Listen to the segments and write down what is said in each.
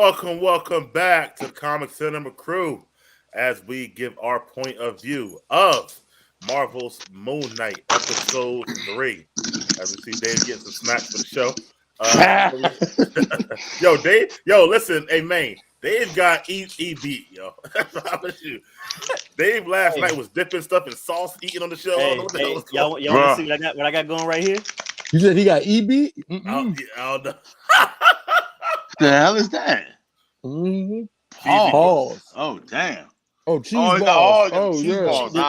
welcome back to the Comic Cinema Crew as we give our point of view of Marvel's Moon Knight episode 3. As we see Dave getting some snacks for the show. Listen, hey man, Dave got E beat, yo. Dave last night was dipping stuff in sauce, eating on the show. Y'all want to see what I got going right here? You said he got E beat? I don't know. The hell is that? Mm-hmm. Pause. Oh damn. Oh, cheese balls. Cheese balls. The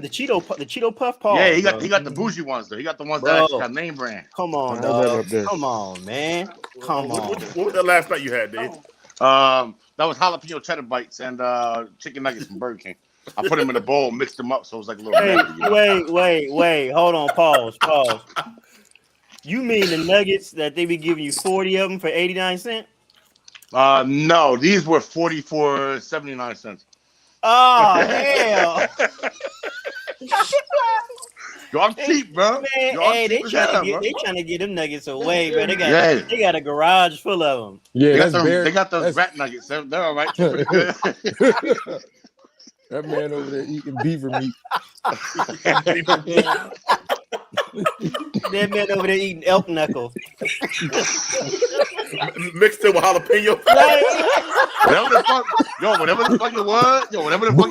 Cheeto Puff Paul. Yeah, he got the bougie ones though. He got the ones that actually got name brand. Come on, dog. Come on, man. Come on. What was that last night you had, Dave? That was jalapeno cheddar bites and chicken nuggets from Burger King. I put them in a bowl, mixed them up, so it was like a little. Wait. Hold on. Pause. You mean the nuggets that they be giving you 40 of them for 89 cents? No, these were 40 for 79 cents. Oh hell! Yo, I'm cheap, bro. Man, they trying to get them nuggets away, man. They got a garage full of them. Yeah, they got those rat nuggets. They're all right. Pretty good. That man over there eating beaver meat. That man over there eating elk knuckle. Mixed in with jalapeno. Whatever the fuck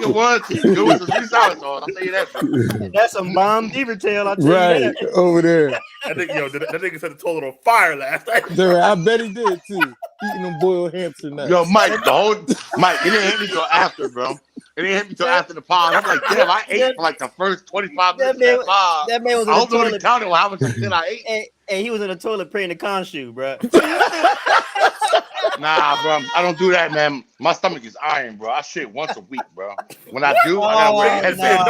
it was, he do with some sweet sour sauce. I'll tell you that. That's some bomb beaver tail, I'll tell you that. Over there. That nigga set the toilet on fire last night. I bet he did too. Eating them boiled hamster nuts. Yo, Mike, it didn't hit me till after, bro. It didn't hit me till after the pod. I'm like, damn, I ate for like the first 25 minutes of that pod. That man was in I the hope nobody toilet. counted how much shit I ate. And he was in the toilet praying to Khonshu, bro. Nah, bro, I don't do that, man. My stomach is iron, bro. I shit once a week, bro. When I do, I gotta wear a headband.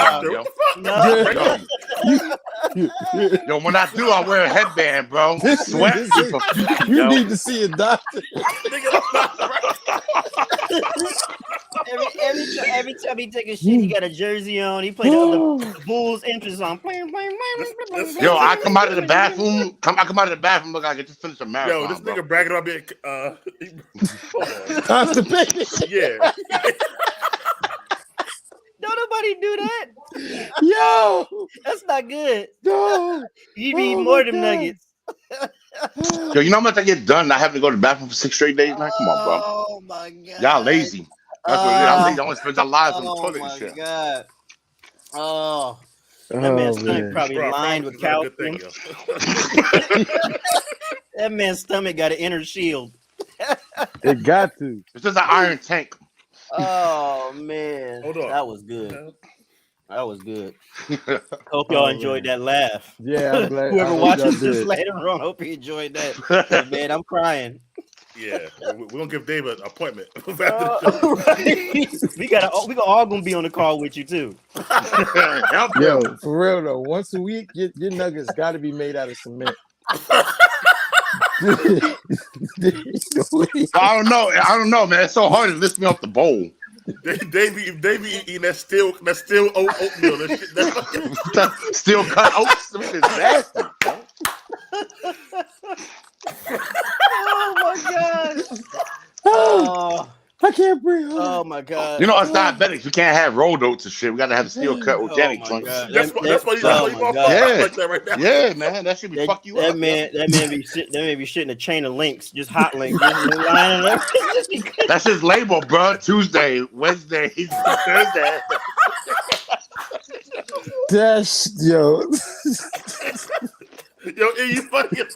Yo, when I do, I wear a headband, bro. Sweat. You need to see a doctor. Every time he take a shit, he got a jersey on. He played the Bulls entrance on. Yo, I come out of the bathroom. I come out of the bathroom. Look, I get to finish a marathon. Yo, this nigga bragging about being constipated. Yeah. Don't nobody do that. Yo, that's not good. No, you need more of them nuggets. Yo, you know how much I get done? I have to go to the bathroom for 6 straight days. Now, come on, bro. Oh my god, y'all lazy. That's what it is. I'm lazy. I want to spend our lives on the toilet and shit. Oh my god. That man's stomach probably lined with calcium. That man's stomach got an inner shield. It got to. It's just an iron tank. Oh man, hold on. That was good. Hope y'all enjoyed that laugh. Yeah, I'm glad. Whoever watches this later on, hope you enjoyed that. Man, I'm crying. Yeah, we're gonna give Dave an appointment. Right. we all gonna be on the call with you too. Yo, for real though, once a week, your nuggets got to be made out of cement. I don't know, man. It's so hard to lift me off the bowl. They be eating that steel oatmeal. That steel cut oats. This is nasty. Oh my god. Oh, I can't breathe. Oh my god. You know, us diabetics, we can't have rolled oats and shit. We gotta have a steel cut organic joints. That's why you like that right now. Yeah, man, that should be fuck you up. That man be shitting a chain of links, just hot links. That's his label, bro. Tuesday, Wednesday, Thursday. That's yo. Yo, you fucking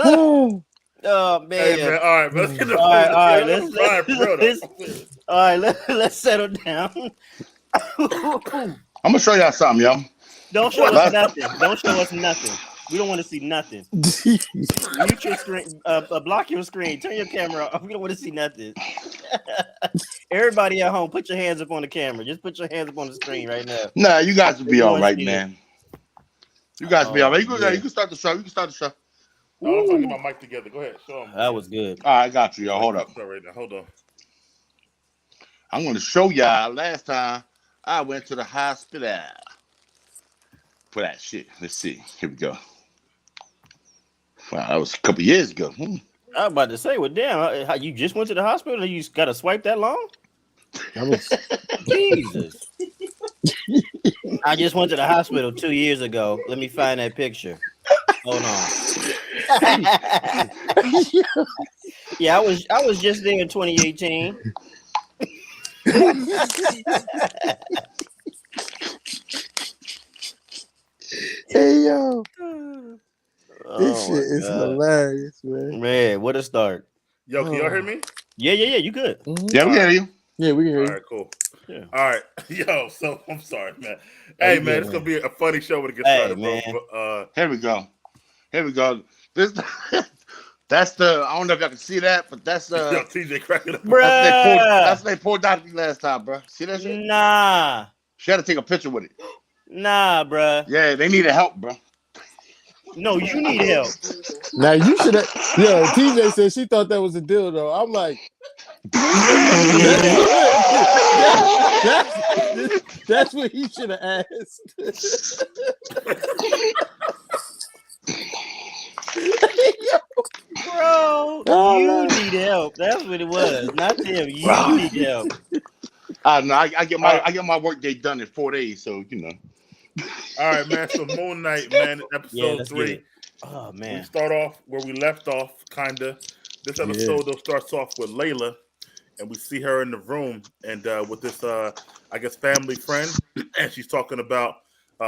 Oh man. Hey, man. All right, let's get the all right, let's settle down. I'm gonna show y'all something, yo. Don't show us nothing. Don't show us nothing. We don't want to see nothing. Mute your screen. Block your screen. Turn your camera off. We don't want to see nothing. Everybody at home, put your hands up on the camera. Just put your hands up on the screen right now. Nah, you guys will be all right, man. You guys will be all right. You can start the show. I'm trying to get my mic together. Go ahead. Show them. That was good. All right, I got you, yo. Hold up. Right now. Hold on. I'm going to show y'all. Last time I went to the hospital for that shit. Let's see. Here we go. Wow, that was a couple years ago. I was about to say, well, damn, how you just went to the hospital and you just got to swipe that long? That was Jesus. I just went to the hospital 2 years ago. Let me find that picture. Hold on. Yeah, I was just there in 2018. hey yo, this Oh shit my is God. hilarious, man. Man, what a start. Yo, can y'all hear me? Yeah, you good. Mhm. Yeah, we All hear right. you. Yeah, we can hear All you. right, cool. Yeah. All right, yo. So I'm sorry, man. Oh, Hey, you man, good, it's gonna man. be a funny show when it gets Hey, started, bro. man. Here we go. Here we go. This that's the I don't know if y'all can see that, but that's Yo, TJ cracking up. Bruh. they pulled out last time, bro. See that shit? Nah. She had to take a picture with it. Nah, bruh. Yeah, they needed help, bro. No, you need help. Now you should have. Yo, TJ said she thought that was a dildo. I'm like, You need help. that's what he should have asked. Bro, Oh, you no. need help. That's what it was. Not them. You need help. No, I get All right. my work day done in 4 days, so you know. All right, man. So Moonknight, man, Yeah, episode let's get 3. it. Oh We man. start off where we left off, kinda. This episode though starts off with Layla, and we see her in the room and with this I guess family friend, and she's talking about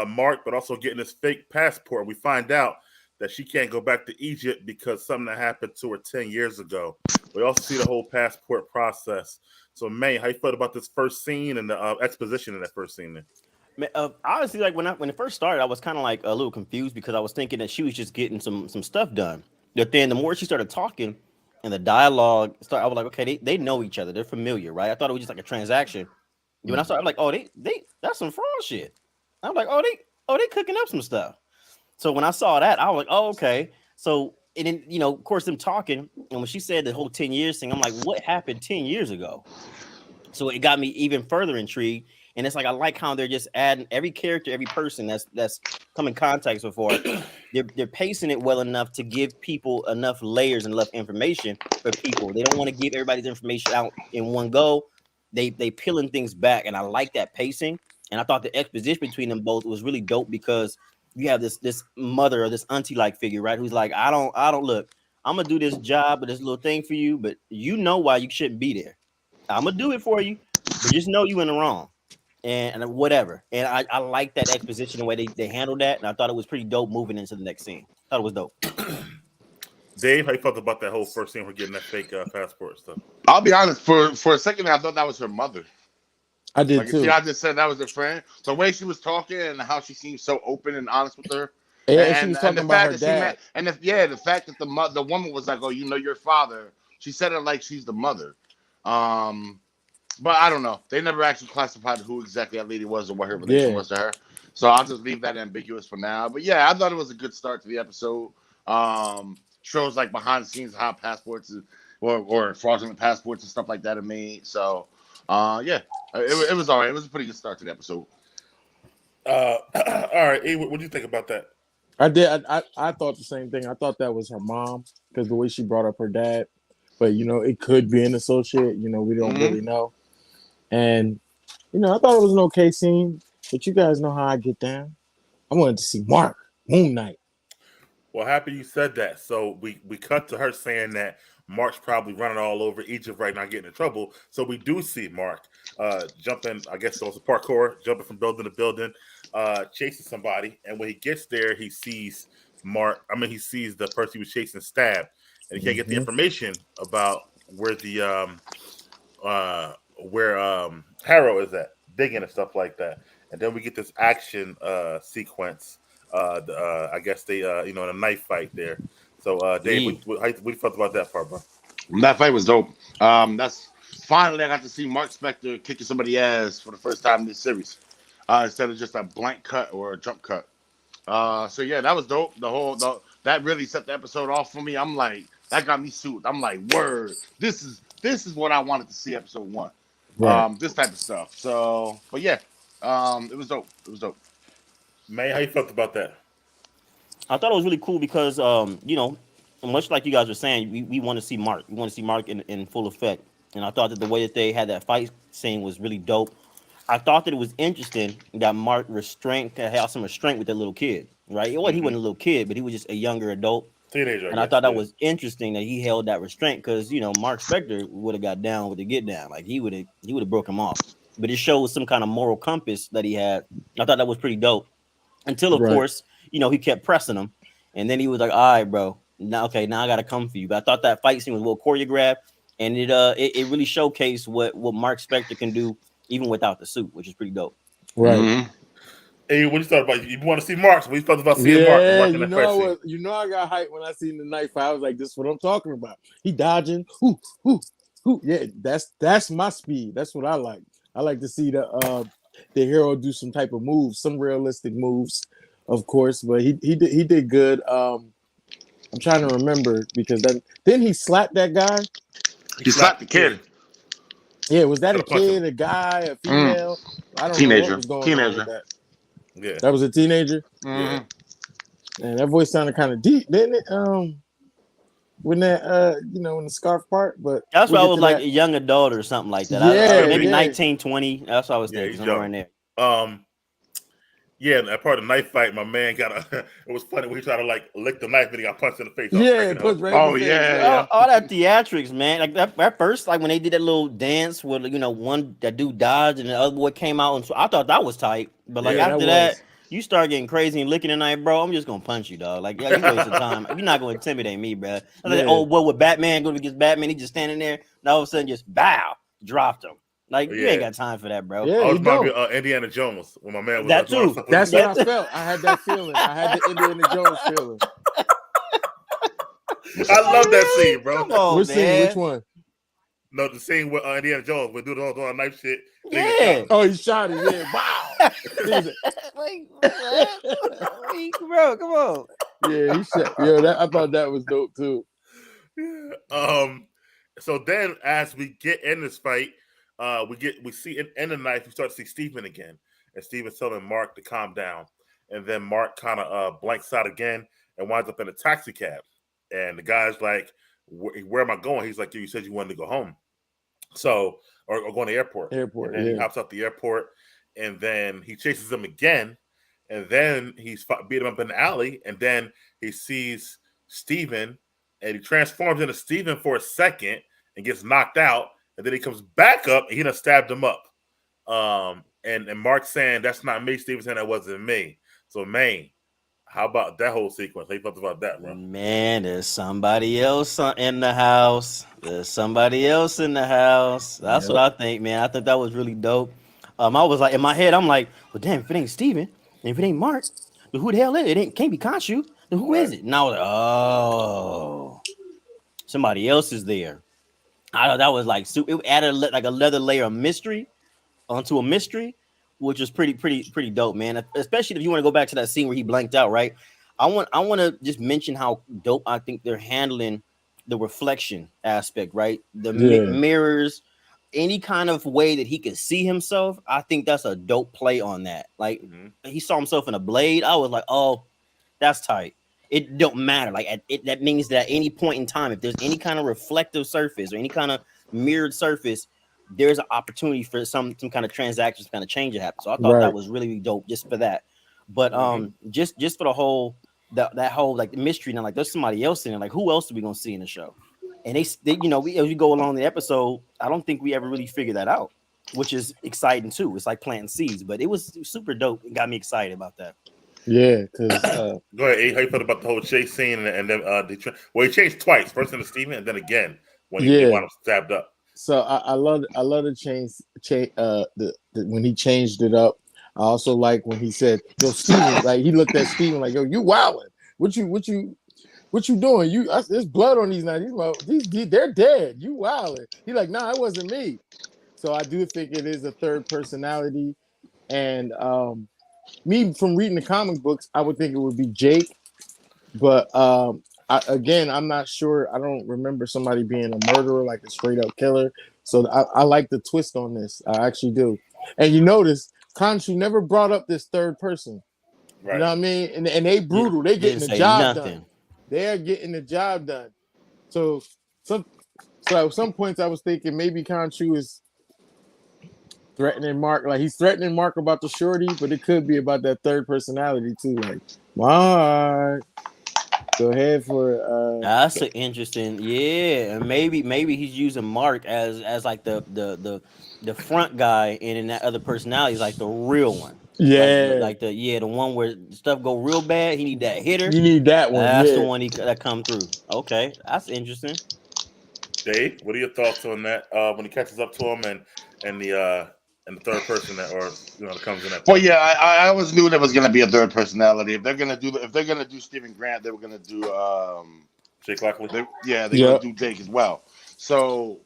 Mark, but also getting this fake passport. We find out that she can't go back to Egypt because something that happened to her 10 years ago. We also see the whole passport process. So, May, how you felt about this first scene and the exposition in that first scene? There? Man, honestly, like when it first started, I was kind of like a little confused because I was thinking that she was just getting some stuff done. But then the more she started talking and the dialogue started, I was like, okay, they know each other, they're familiar, right? I thought it was just like a transaction. When I started, I'm like, oh, they that's some fraud shit. I'm like, they cooking up some stuff. So when I saw that, I was like, oh, okay. So and then of course, them talking, and when she said the whole 10 years thing, I'm like, what happened 10 years ago? So it got me even further intrigued. And it's like I like how they're just adding every character, every person that's come in contact before. They're pacing it well enough to give people enough layers and enough information for people. They don't want to give everybody's information out in one go. They peeling things back, and I like that pacing. And I thought the exposition between them both was really dope because you have this mother or this auntie like figure, right? Who's like, I don't look. I'm gonna do this job or this little thing for you, but you know why you shouldn't be there. I'm gonna do it for you, but just know you in the wrong and whatever. And I like that exposition the way they handled that, and I thought it was pretty dope moving into the next scene. Thought it was dope. Dave, how you felt about that whole first scene for getting that fake passport stuff? I'll be honest, for a second I thought that was her mother. I did Like, too. see, I just said that was her friend. The way she was talking and how she seemed so open and honest with her. And she was talking the about fact her that dad. she met, and the fact that the woman was like, "Oh, you know your father." She said it like she's the mother. But I don't know. They never actually classified who exactly that lady was or what her relation was to her. So I'll just leave that ambiguous for now. But yeah, I thought it was a good start to the episode. Shows like behind the scenes how passports or fraudulent passports and stuff like that are made. So yeah, it was all right. It was a pretty good start to the episode. All right, E, what do you think about that? I did. I thought the same thing. I thought that was her mom because the way she brought up her dad. But it could be an associate. We don't really know. And I thought it was an okay scene. But you guys know how I get down. I wanted to see Mark Moonknight. Well, happy you said that. So we cut to her saying that Mark's probably running all over Egypt right now, getting in trouble. So we do see Mark jumping. I guess it was a parkour, jumping from building to building, chasing somebody. And when he gets there, he sees he sees the person he was chasing stabbed, and he can't get the information about where the Harrow is at, digging and stuff like that. And then we get this action sequence. I guess they in a knife fight there. So Dave, what you felt about that part, bro? That fight was dope. That's finally I got to see Mark Spector kicking somebody's ass for the first time in this series, instead of just a blank cut or a jump cut. So yeah, that was dope. That really set the episode off for me. I'm like, that got me soothed. I'm like, word, this is what I wanted to see episode 1. Right. This type of stuff. So, but yeah, it was dope. It was dope. May, how you felt about that? I thought it was really cool because much like you guys were saying, we want to see Mark. We want to see Mark in full effect. And I thought that the way that they had that fight scene was really dope. I thought that it was interesting that Mark had some restraint with that little kid, right? Well, he wasn't a little kid, but he was just a younger adult. Teenager, And I thought that was interesting that he held that restraint because Mark Spector would have got down with the get down, like he would have broke him off. But it shows some kind of moral compass that he had. I thought that was pretty dope. Until of course, he kept pressing him, and then he was like, "All right, bro, now I gotta come for you." But I thought that fight scene was well choreographed, and it really showcased what Mark Spector can do even without the suit, which is pretty dope. Right. Mm-hmm. Hey, what you thought about? You want to see Mark? So we thought about seeing Mark. I got hyped when I seen the knife fight. I was like, "This is what I'm talking about." He dodging. Ooh. Yeah, that's my speed. That's what I like. I like to see the hero do some type of moves, some realistic moves, of course. But he did good. I'm trying to remember because then he slapped that guy. He slapped the kid. Yeah, was that a kid, a guy, a female? I don't know what was going on with that. Yeah, that was a teenager. Yeah, and that voice sounded kind of deep, didn't it? When that in the scarf part, but that's why I was like a young adult or something like that. Yeah, maybe 19, 20. That's what I was thinking. Somewhere in there. Yeah, that part of the knife fight, my man got it was funny when he tried to like lick the knife and he got punched in the face. All that theatrics, man. Like that first, like when they did that little dance with that dude dodged and the other boy came out, and so I thought that was tight. But like after that, you start getting crazy and licking the knife, bro. I'm just gonna punch you, dog. Like you wasting time. You're not gonna intimidate me, bro. Like, oh, boy, with Batman going against Batman, he just standing there, and all of a sudden just bow, dropped him. Like you ain't got time for that, bro. Yeah, I was probably Indiana Jones when my man was that too. That's what I felt. I had that feeling. I had the Indiana Jones feeling. I love that scene, bro. Come on, Which scene? Which one? No, the scene with Indiana Jones. We do the knife shit. Yeah. Oh, he shot it. Yeah. Wow. Like, bro, come on. Yeah, he shot. Yeah, I thought that was dope too. Yeah. So then, as we get in this fight, we see in the knife. We start to see Steven again, and Steven's telling Mark to calm down, and then Mark kind of blanks out again and winds up in a taxi cab, and the guy's like, "Where am I going?" He's like, "You said you wanted to go home, so or going to the airport." And then he hops out the airport, and then he chases him again, and then he's beat him up in the alley, and then he sees Steven, and he transforms into Steven for a second and gets knocked out. And then he comes back up and he done stabbed him up. And Mark saying, "That's not me." Steven saying, "That wasn't me." So, man, how about that whole sequence? How you felt about that, bro? Man, there's somebody else in the house. There's somebody else in the house. That's what I think, man. I think that was really dope. I was like, in my head, I'm like, well, damn, if it ain't Steven, and if it ain't Mark, then who the hell is it? It can't be Khonshu. Then who is it? And I was like, oh, somebody else is there. I thought that was like it added like a leather layer of mystery onto a mystery, which was pretty dope, man. Especially if you want to go back to that scene where he blanked out, right? I want to just mention how dope I think they're handling the reflection aspect, right? The mirrors, any kind of way that he can see himself. I think that's a dope play on that. Like he saw himself in a blade. I was like, oh, that's tight. It don't matter. Like that means that at any point in time, if there's any kind of reflective surface or any kind of mirrored surface, there's an opportunity for some kind of transaction, some kind of change to happen. So I thought that was really dope just for that. But just for the whole that whole like the mystery now, like there's somebody else in it. Like who else are we gonna see in the show? And they as we go along the episode, I don't think we ever really figured that out, which is exciting too. It's like planting seeds, but it was super dope and got me excited about that. Yeah, because go ahead. How you felt about the whole chase scene and then he chased twice, first into Steven and then again when he wound up stabbed up. So I love the change when he changed it up. I also like when he said, "Yo, Steven," like he looked at Steven like, "Yo, you wildin'. What you doing? There's blood on these knives. They're dead. You wildin'." He's like, "Nah, it wasn't me." So I do think it is a third personality, and me from reading the comic books, I would think it would be Jake, but I'm not sure. I don't remember somebody being a murderer, like a straight up killer. So I like the twist on this. I actually do. And you notice Khonshu never brought up this third person. Right. You know what I mean? And they brutal. They getting the job done. they're getting the job done. So at some points I was thinking maybe Khonshu is threatening Mark, like he's threatening Mark about the shorty, but it could be about that third personality too. Like, Mark, go ahead for That's an interesting, yeah, and maybe he's using Mark as like the front guy, and in that other personality is like the real one, yeah. the one where stuff go real bad. He need that hitter. You need that one, That's the yeah. one that come through. Okay, that's interesting. Dave, what are your thoughts on that? When he catches up to him and the third person that comes in that. Well, yeah, I always knew there was gonna be a third personality. If they're gonna do Stephen Grant, they were gonna do Jake Lockley. They're gonna do Jake as well. So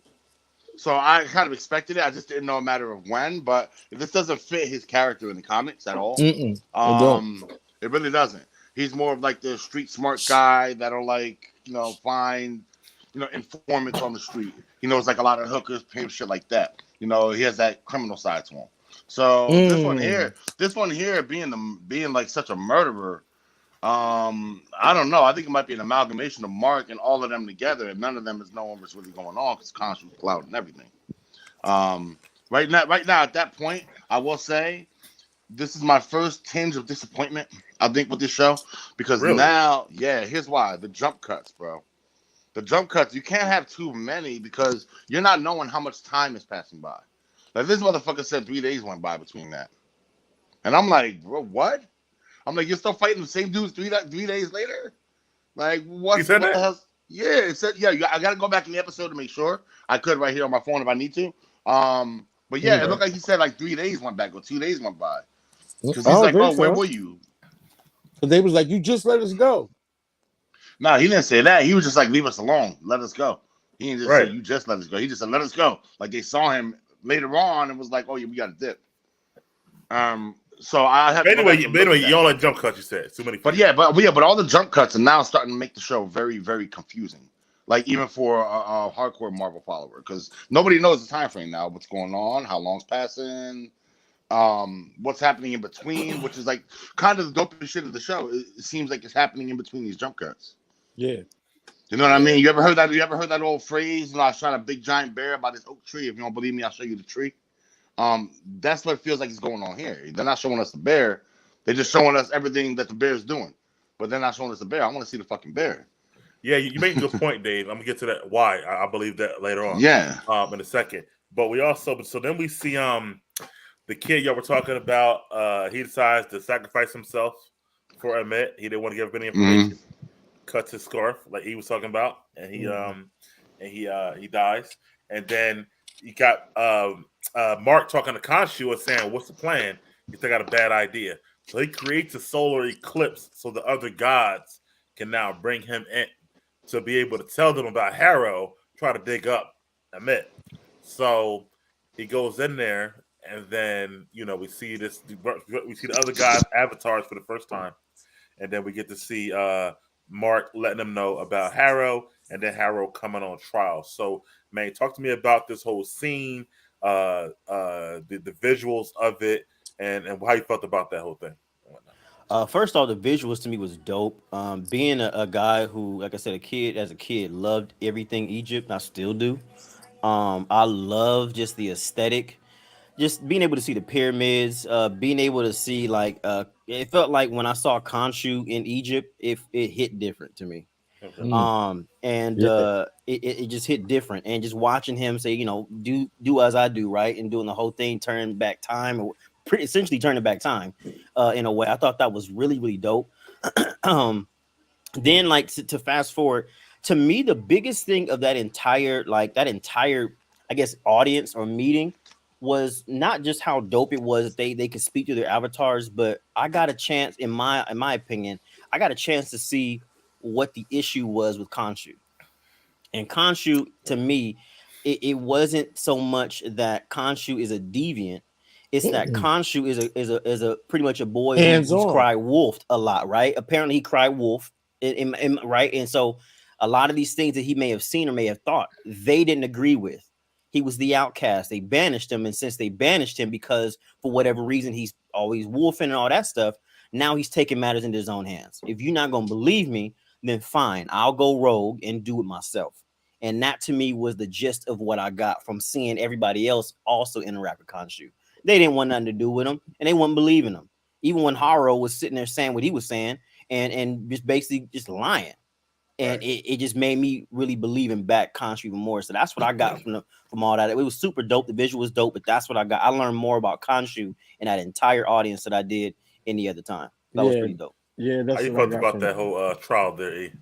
I kind of expected it. I just didn't know a matter of when. But this doesn't fit his character in the comics at all. It don't. It really doesn't. He's more of like the street smart guy that'll find informants on the street. He knows like a lot of hookers, pimp shit like that. He has that criminal side to him. So this one here being like such a murderer. I don't know. I think it might be an amalgamation of Mark and all of them together, and none of them is knowing what's really going on because Khonshu's cloud and everything. Right now at that point, I will say this is my first tinge of disappointment, I think, with this show. Because now, here's why. The jump cuts, bro. The jump cuts, you can't have too many because you're not knowing how much time is passing by. Like, this motherfucker said 3 days went by between that. And I'm like, bro, what? I'm like, you're still fighting the same dudes 3 days later? Like, what the hell? Yeah, it said, I got to go back in the episode to make sure. I could right here on my phone if I need to. But yeah, it looked like he said like 3 days went back or 2 days went by. Because he's like, where were you? Because they was like, you just let us go. No, he didn't say that. He was just like, leave us alone. Let us go. He didn't just say, you just let us go. He just said, let us go. Like, they saw him later on and was like, oh, yeah, we got a dip. So I have. Anyway, you don't like jump cuts. You said too many. But all the jump cuts are now starting to make the show very, very confusing. Like even for a hardcore Marvel follower, because nobody knows the time frame now. What's going on? How long's passing? What's happening in between? Which is like kind of the dopest shit of the show. It seems like it's happening in between these jump cuts. Yeah. You know what I mean? You ever heard that old phrase? I shot a big giant bear by this oak tree. If you don't believe me, I'll show you the tree. That's what it feels like is going on here. They're not showing us the bear. They're just showing us everything that the bear is doing. But they're not showing us the bear. I want to see the fucking bear. Yeah, you make a good point, Dave. I'm gonna get to that. Why I believe that later on. Yeah. In a second. But we also then we see the kid y'all were talking about. He decides to sacrifice himself for Emmett. He didn't want to give up any information. Mm-hmm. Cuts his scarf like he was talking about, and he dies. And then you got Mark talking to Khonshu and saying, "What's the plan?" He still got a bad idea, so he creates a solar eclipse so the other gods can now bring him in to be able to tell them about Harrow. Try to dig up Emmett. So he goes in there, and then we see the other guys' avatars for the first time, and then we get to see Mark letting them know about Harrow, and then Harrow coming on trial. So, man, talk to me about this whole scene, the visuals of it, and how you felt about that whole thing. First off, the visuals to me was dope. Being a guy who, like I said, as a kid, loved everything Egypt. I still do. I love just the aesthetic. Just being able to see the pyramids, being able to see it felt like when I saw Khonshu in Egypt, it hit different to me. Okay. It just hit different, and just watching him say, do as I do, right, and doing the whole thing, turning back time, or essentially turning back time, in a way, I thought that was really, really dope. Then to fast forward, to me, the biggest thing of that entire, I guess, audience or meeting was not just how dope it was that they could speak to their avatars, but I got a chance, in my opinion, I got a chance to see what the issue was with Khonshu. And Khonshu, to me, it wasn't so much that Khonshu is a deviant. It's that Khonshu is a pretty much a boy who's cried wolf a lot, right? Apparently he cried wolf, right? And so a lot of these things that he may have seen or may have thought, they didn't agree with. He was the outcast. They banished him. And since they banished him because for whatever reason, he's always wolfing and all that stuff, now he's taking matters into his own hands. If you're not going to believe me, then fine, I'll go rogue and do it myself. And that to me was the gist of what I got from seeing everybody else also interact with Khonshu. They didn't want nothing to do with him, and they wouldn't believe in him. Even when Haro was sitting there saying what he was saying, and just basically just lying, and Right. it just made me really believe in back Khonshu even more. So that's what I got from all that. It was super dope. The visual was dope, but that's what I got. I learned more about Khonshu and that entire audience that I did any other time. That was Yeah, pretty dope. yeah, How that's you what I felt got about from that it. whole trial there, E?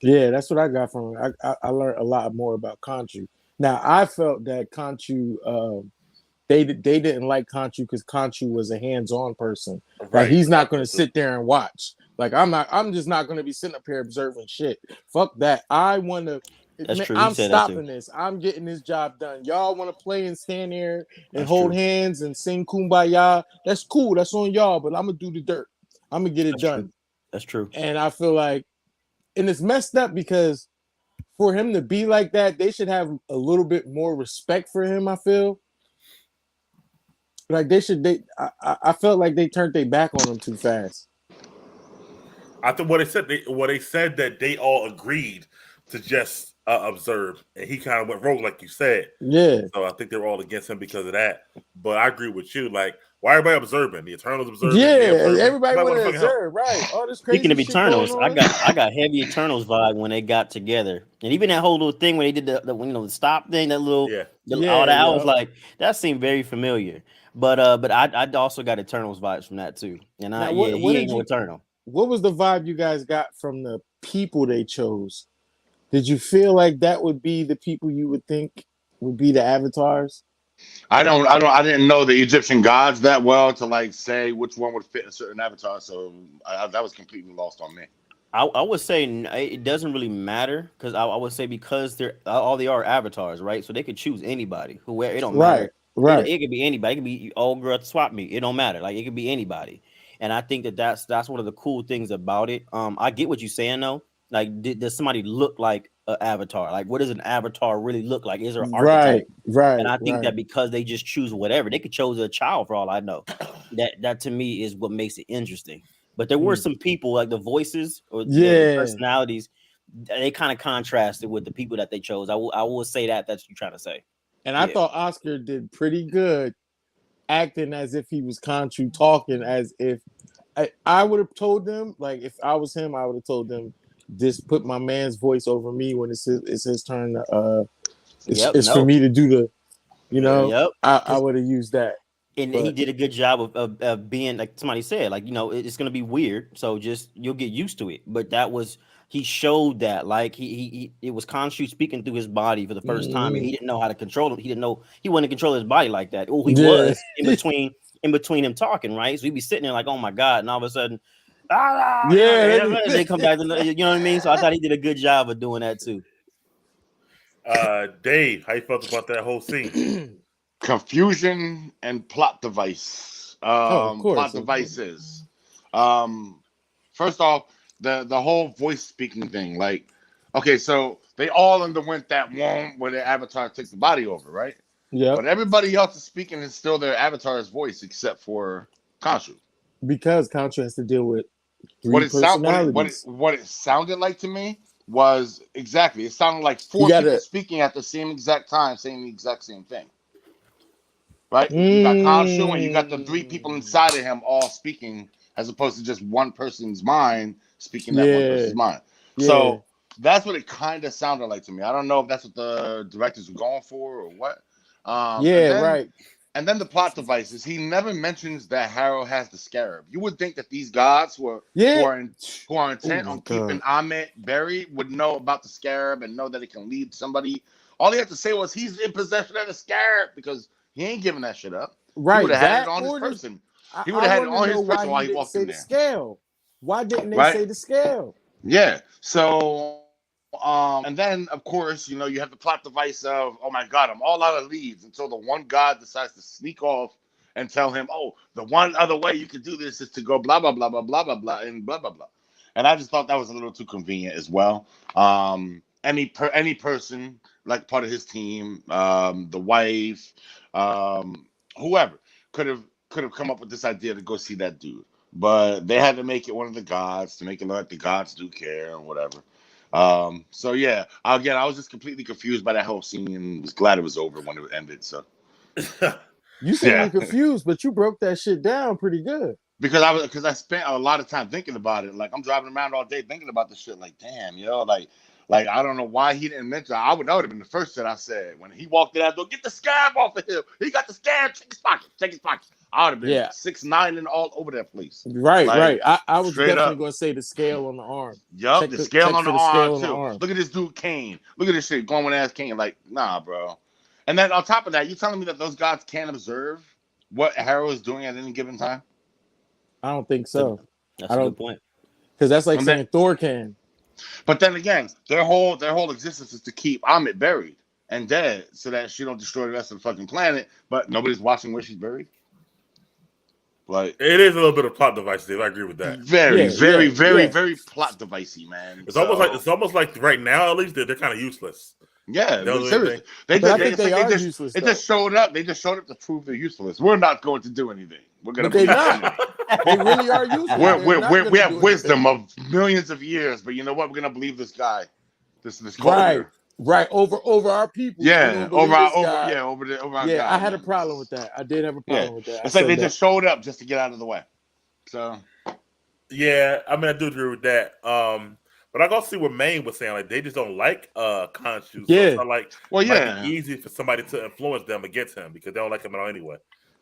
Yeah, that's what I got from it. I learned a lot more about Conchu. Now I felt that Conchu, they didn't like Conchu because Conchu was a hands-on person. Like Right. he's I not going to felt too. sit there and watch. Like I'm just not going to be sitting up here observing shit. Fuck that. I want to. That's true. He I'm said that too. stopping this. I'm getting this job done. Y'all want to play and stand there and That's hold true. hands and sing kumbaya. That's cool. That's on y'all. But I'm gonna do the dirt. I'm gonna get it That's true. done. That's true. And I feel like, and it's messed up because for him to be like that, they should have a little bit more respect for him. I feel like they should. I felt like they turned their back on him too fast. I think what they said that they all agreed to just observe, and he kind of went rogue, like you said. Yeah, So I think they're all against him because of that. But I agree with you. Like, why everybody observing? The Eternals observing, they yeah. observing. Everybody Nobody want want to to fucking help. observe, right? All this Speaking crazy of shit going Eternals, I on. got heavy Eternals vibe when they got together, and even that whole little thing when they did the stop thing, that Yeah. all Yeah, that, I was yeah. like, that seemed very familiar. But I also got Eternals vibes from that too, and Now, yeah, what he ain't did no you? Eternal. What was the vibe you guys got from the people they chose? Did you feel like that would be the people you would think would be the avatars? I didn't know the Egyptian gods that well to like say which one would fit a certain avatar. So that was completely lost on me. I would say it doesn't really matter because I would say because they're all they are avatars, right? So they could choose anybody, whoever. It don't Right, matter. right. It could be anybody. It could be old girl swap me. It don't matter. Like it could be anybody. And I think that's one of the cool things about it. I get what you're saying though. Like, does somebody look like an avatar? Like, what does an avatar really look like? Is there an archetype? Right, And right, I think right. that because they just choose whatever, they could choose a child for all I know. That to me is what makes it interesting. But there were Mm. some people like the voices or the Yeah. personalities, they kind of contrasted with the people that they chose. I will say that that's what you're trying to say. And I Yeah. thought Oscar did pretty good acting as if he was Conchu, talking as if I would have told them, like if I was him, I would have told them, just put my man's voice over me when it's his turn to Yep. it's for No. me to do the, Yeah. Yep. I Because would have used that. and he But did a good job of being like somebody said, like it's gonna be weird, so just you'll get used to it. But that was he showed that like he it was Khonshu speaking through his body for the first time, and he mhm. didn't know how to control him. He didn't know he wasn't control his body like that. Oh, he Yeah. was in between him talking, right? So he'd be sitting there like, oh my god, and all of a sudden, ah, Yeah, and they come back, you know what I mean? So I thought he did a good job of doing that too. Dave, how you felt about that whole scene? Confusion and plot device. Oh, of Plot course, of course. devices. Um, First off, the whole voice speaking thing. Like, okay, so they all underwent that one where their avatar took the body over, right? Yep. But everybody else is speaking is still their avatar's voice except for Khonshu. Because Conchu has to deal with What three it sound personalities. what it sounded like to me was exactly. It sounded like He four got people to. speaking at the same exact time, saying the exact same thing. Right? You got Khonshu and you got the three people Mm, inside of him all speaking, as opposed to just one person's mind speaking that one yeah, person's mind. yeah. So that's what it kind of sounded like to me. I don't know if that's what the directors were going for or what. Um, and Yeah, then right. and then the plot devices. He never mentions that Harrow has the scarab. You would think that these gods who Yeah. are who are Oh intent my on keeping god. Ahmet buried would know about the scarab and know that it can lead somebody. All he had to say was he's in possession of the scarab because he ain't giving that shit up. He would Right. have had it That on his or this. person. I, He would I have had it want to on know his why person he while he didn't walked say in the there. scale. Why didn't they Right? say the scale? Yeah. So, and then of course, you have the plot device of, oh my God, I'm all out of leads until the one god decides to sneak off and tell him, oh, the one other way you can do this is to go blah blah blah blah blah blah blah and blah blah blah. And I just thought that was a little too convenient as well. Any person like part of his team, the wife, um, whoever could have come up with this idea to go see that dude. but they had to make it one of the gods to make it look like the gods do care and whatever. So yeah, again, I was just completely confused by that whole scene and was glad it was over when it ended. So You seem yeah, confused, but you broke that shit down pretty good. because I spent a lot of time thinking about it. Like I'm driving around all day thinking about this shit. Like damn, like I don't know why he didn't mention. That would have been the first thing I said when he walked in that door. Get the scab off of him. He got the scab. Check his pocket. Check his pocket. I would have been 6'9" and all over that place. Right, like, right. I was straight definitely up. going to say the scale on the arm. Yup, the scale on the arm too. Arm. Look at this dude Kane. Look at this shit going ass Kane. Like nah, bro. And then on top of that, you telling me that those gods can't observe what Harrow is doing at any given time? I don't think so. That's a good point. Because that's like saying Thor can. But then again, their whole existence is to keep Amit buried and dead so that she don't destroy the rest of the fucking planet. But nobody's watching where she's buried. Like it is a little bit of plot device, Dave. I agree with that. Very plot devicey, man. It's almost like right now at least they're kind of useless. Yeah, seriously. They just showed up. They just showed up to prove they're useless. We're not going to do anything. We're gonna. But they're not. They really are useless. We have wisdom of millions of years, but you know what? We're gonna believe this guy. This culture. Right. Over our people. Yeah. Over our yeah, guy, I had a problem with that. I did have a problem with that. It's like they just showed up just to get out of the way. So. Yeah, I mean I do agree with that. But I also see what Maine was saying. Like they just don't like Khonshu. So it's not like might be easy for somebody to influence them against him because they don't like him at all anyway.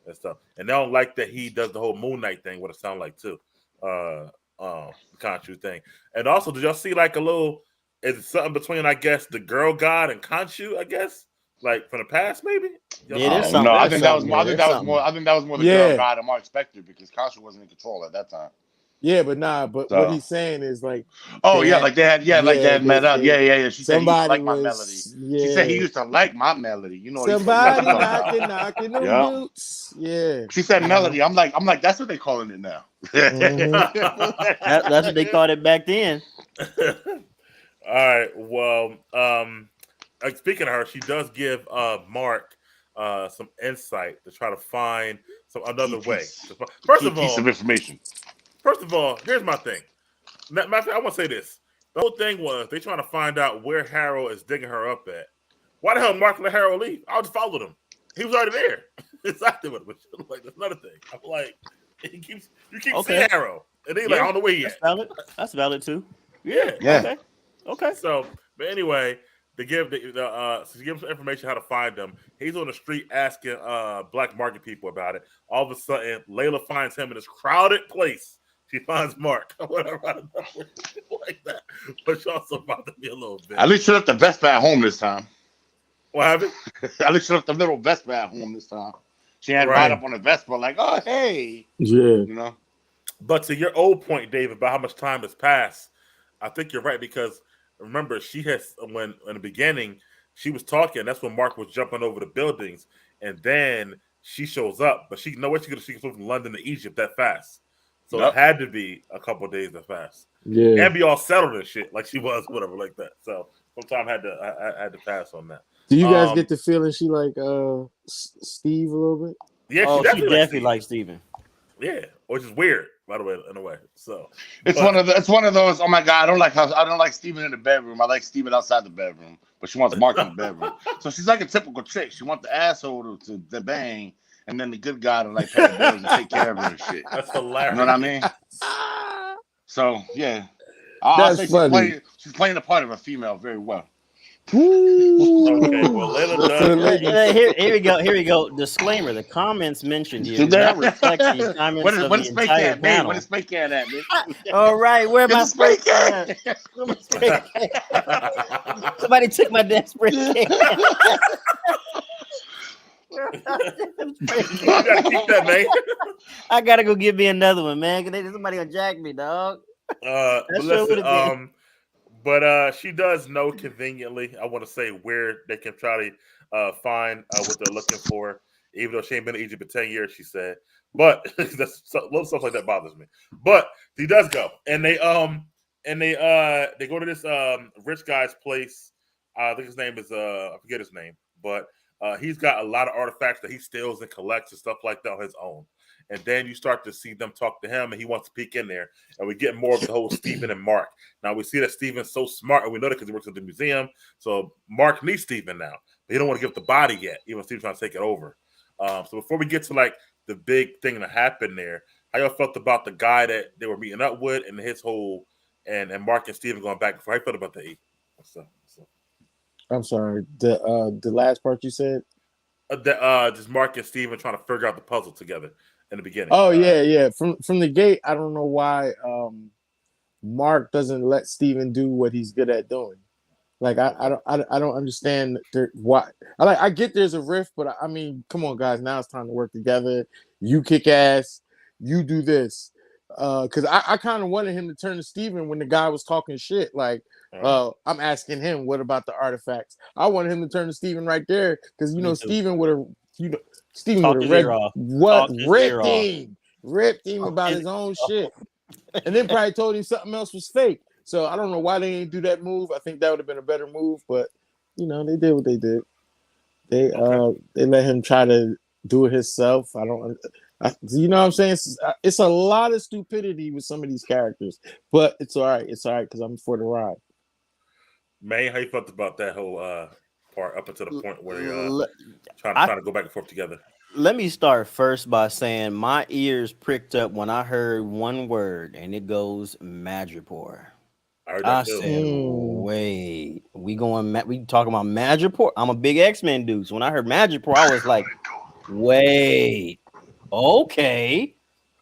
And stuff. And they don't like that he does the whole Moonknight thing, what it sounds like too. Khonshu thing. And also, did y'all see like a little is it something between I guess the girl god and Khonshu, I guess? Like from the past, maybe? I think that was more the girl god and Mark Spector because Khonshu wasn't in control at that time. Yeah, but what he's saying is like they had met up. Yeah. She said he used to like my melody. Yeah. She said he used to like my melody. You know, somebody knocking the boots. Yeah. She said melody. I'm like, that's what they calling it now. That's what they called it back then. All right. Well, speaking of her, she does give Mark some insight to try to find another way. First of all, piece of information. First of all, here's my thing. I want to say this. The whole thing was they trying to find out where Harrow is digging her up at. Why the hell Mark let Harrow leave? I just followed him. He was already there. Exactly what it was. Like that's another thing. I'm like, you keep seeing Harrow, and they like on the way yet. That's valid too. Yeah. Okay. So, but anyway, they give she gives some information how to find them. He's on the street asking black market people about it. All of a sudden, Layla finds him in this crowded place. She finds Mark or whatever, I don't know, like that. But she also bothered me a little bit. At least she left the Vespa at home this time. What happened? At least she left the little Vespa at home this time. She had ride up on the Vespa like, oh hey, you know. But to your old point, David, about how much time has passed, I think you're right because remember she has when in the beginning she was talking. That's when Mark was jumping over the buildings, and then she shows up, but she know she can from London to Egypt that fast. So it had to be a couple of days that fast. Yeah. And be all settled and shit like she was, whatever, like that. So sometime I had to pass on that. Do you guys get the feeling she like Steve a little bit? Yeah, she definitely likes Steven. Yeah, which is weird, by the way, in a way. So it's one of those. Oh my god, I don't like Steven in the bedroom. I like Steven outside the bedroom, but she wants Mark in the bedroom. So she's like a typical chick. She wants the asshole to bang, and then the good guy to like pay the bills and take care of her and shit. That's hilarious. You know what I mean? So yeah, that's think funny. She's playing the part of a female very well. Okay, well, here we go. Disclaimer: the comments mentioned here do not reflect the comments of the entire panel. What is Spake Can at, man? All right, where my Spake Can? Somebody took my damn Spake Can. You gotta keep that, man. I gotta go get me another one, man. Somebody gonna jack me, dog. But she does know conveniently, I want to say, where they can try to find what they're looking for, even though she ain't been to Egypt in 10 years, she said. But little stuff like that bothers me. But he does go. And they go to this rich guy's place. I think his name is I forget his name, but he's got a lot of artifacts that he steals and collects and stuff like that on his own. And then you start to see them talk to him, and he wants to peek in there. And we get more of the whole Steven and Mark. Now, we see that Steven's so smart, and we know that because he works at the museum. So Mark needs Steven now. But he don't want to give the body yet, even Steven's trying to take it over. So before we get to, like, the big thing that happened there, how y'all felt about the guy that they were meeting up with and his whole and Mark and Steven going back and forth? How you felt about the E? What's up? I'm sorry. The last part you said? Just Mark and Steven trying to figure out the puzzle together in the beginning. Oh, yeah. From the gate, I don't know why Mark doesn't let Steven do what he's good at doing. Like I don't understand why. I get there's a rift, but I mean, come on, guys. Now it's time to work together. You kick ass. You do this. Because I kind of wanted him to turn to Steven when the guy was talking shit. Like, I'm asking him, what about the artifacts? I wanted him to turn to Steven right there because Steven would have, Steven would have ripped him about his own shit, and then probably told him something else was fake. So I don't know why they didn't do that move. I think that would have been a better move, but they did what they did. They let him try to do it himself. You know what I'm saying? It's a lot of stupidity with some of these characters, but it's all right. It's all right because I'm for the ride. May, how you felt about that whole part up until the point where you're trying to go back and forth together? Let me start first by saying my ears pricked up when I heard one word, and it goes Madripoor. I said, wait, we talking about Madripoor? I'm a big X-Men dude. So when I heard Madripoor, I was like, wait, okay.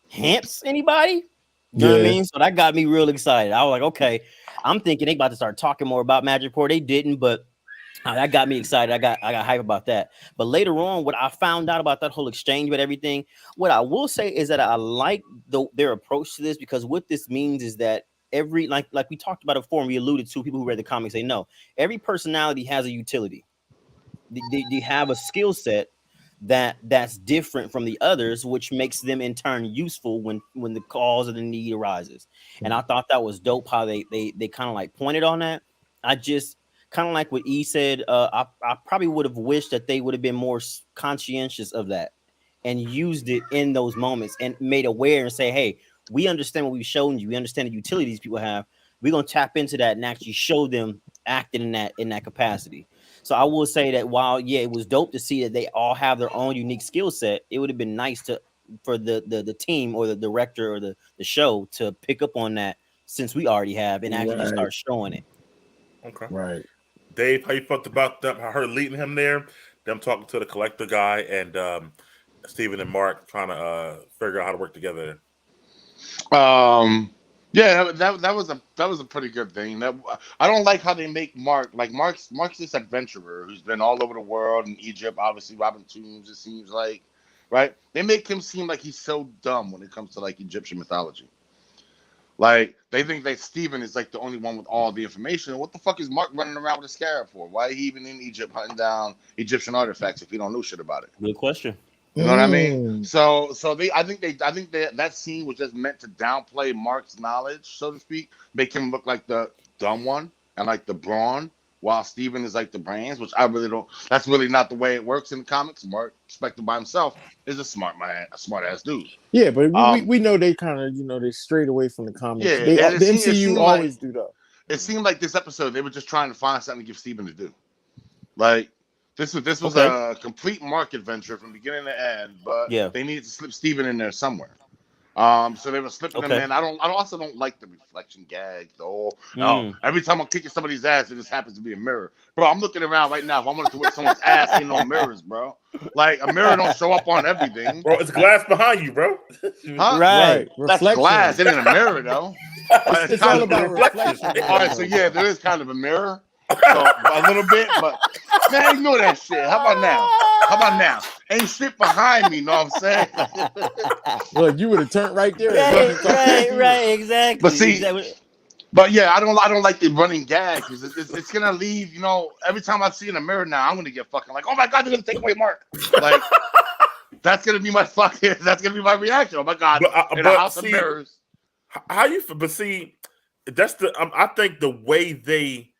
Hints, anybody? You know what I mean? So that got me real excited. I was like, okay, I'm thinking they about to start talking more about Madripoor. They didn't, but that got me excited. I got hype about that. But later on, what I found out about that whole exchange with everything, what I will say is that I like their approach to this, because what this means is that every like we talked about it before, and we alluded to, people who read the comics, they know every personality has a utility. They have a skill set that's different from the others, which makes them in turn useful when the cause of the need arises. And I thought that was dope how they kind of like pointed on that. I just kind of like what E said. I probably would have wished that they would have been more conscientious of that and used it in those moments and made aware and say, hey, we understand what we've shown you. We understand the utility these people have. We're gonna tap into that and actually show them acting in that capacity. So I will say that while it was dope to see that they all have their own unique skill set, it would have been nice for the team or the director or the show to pick up on that, since we already have, and actually start showing it. Okay. Right. Dave, how you felt about them? I heard leading him there, them talking to the collector guy and Steven and Mark trying to figure out how to work together. Yeah, that was a pretty good thing. I don't like how they make Mark's this adventurer who's been all over the world, in Egypt, obviously robbing tombs, it seems like, right? They make him seem like he's so dumb when it comes to like Egyptian mythology. Like they think that Steven is like the only one with all the information. What the fuck is Mark running around with a scarab for? Why is he even in Egypt hunting down Egyptian artifacts if he don't know shit about it? Good question. You know what I mean? So I think that scene was just meant to downplay Mark's knowledge, so to speak, make him look like the dumb one and like the brawn, while Steven is like the brains, which I really don't. That's really not the way it works in the comics. Mark, respected by himself, is a smart ass dude. Yeah, but we know they kind of they strayed away from the comics. Yeah, the MCU always do though. It seemed like this episode they were just trying to find something to give Steven to do, like. This was a complete Mark adventure from beginning to end, but they needed to slip Steven in there somewhere. So they were slipping him in. I also don't like the reflection gag though. Every time I'm kicking somebody's ass, it just happens to be a mirror. Bro, I'm looking around right now. If I wanted to whip someone's ass, ain't no mirrors, bro. Like a mirror don't show up on everything. Bro, it's glass behind you, bro. Huh? Right. That's glass. It ain't a mirror though. It's all about reflection. All right, so yeah, there is kind of a mirror. So, a little bit, but man, ignore that shit. How about now? Ain't shit behind me, know what I'm saying? Look, you would have turned right there. Right, exactly. But see, but yeah, I don't like the running gag because it's gonna leave. Every time I see in a mirror now, I'm gonna get fucking like, oh my god, they're gonna take away Mark. Like that's gonna be my reaction. Oh my god, in a house of mirrors. How you? But see, that's I think the way they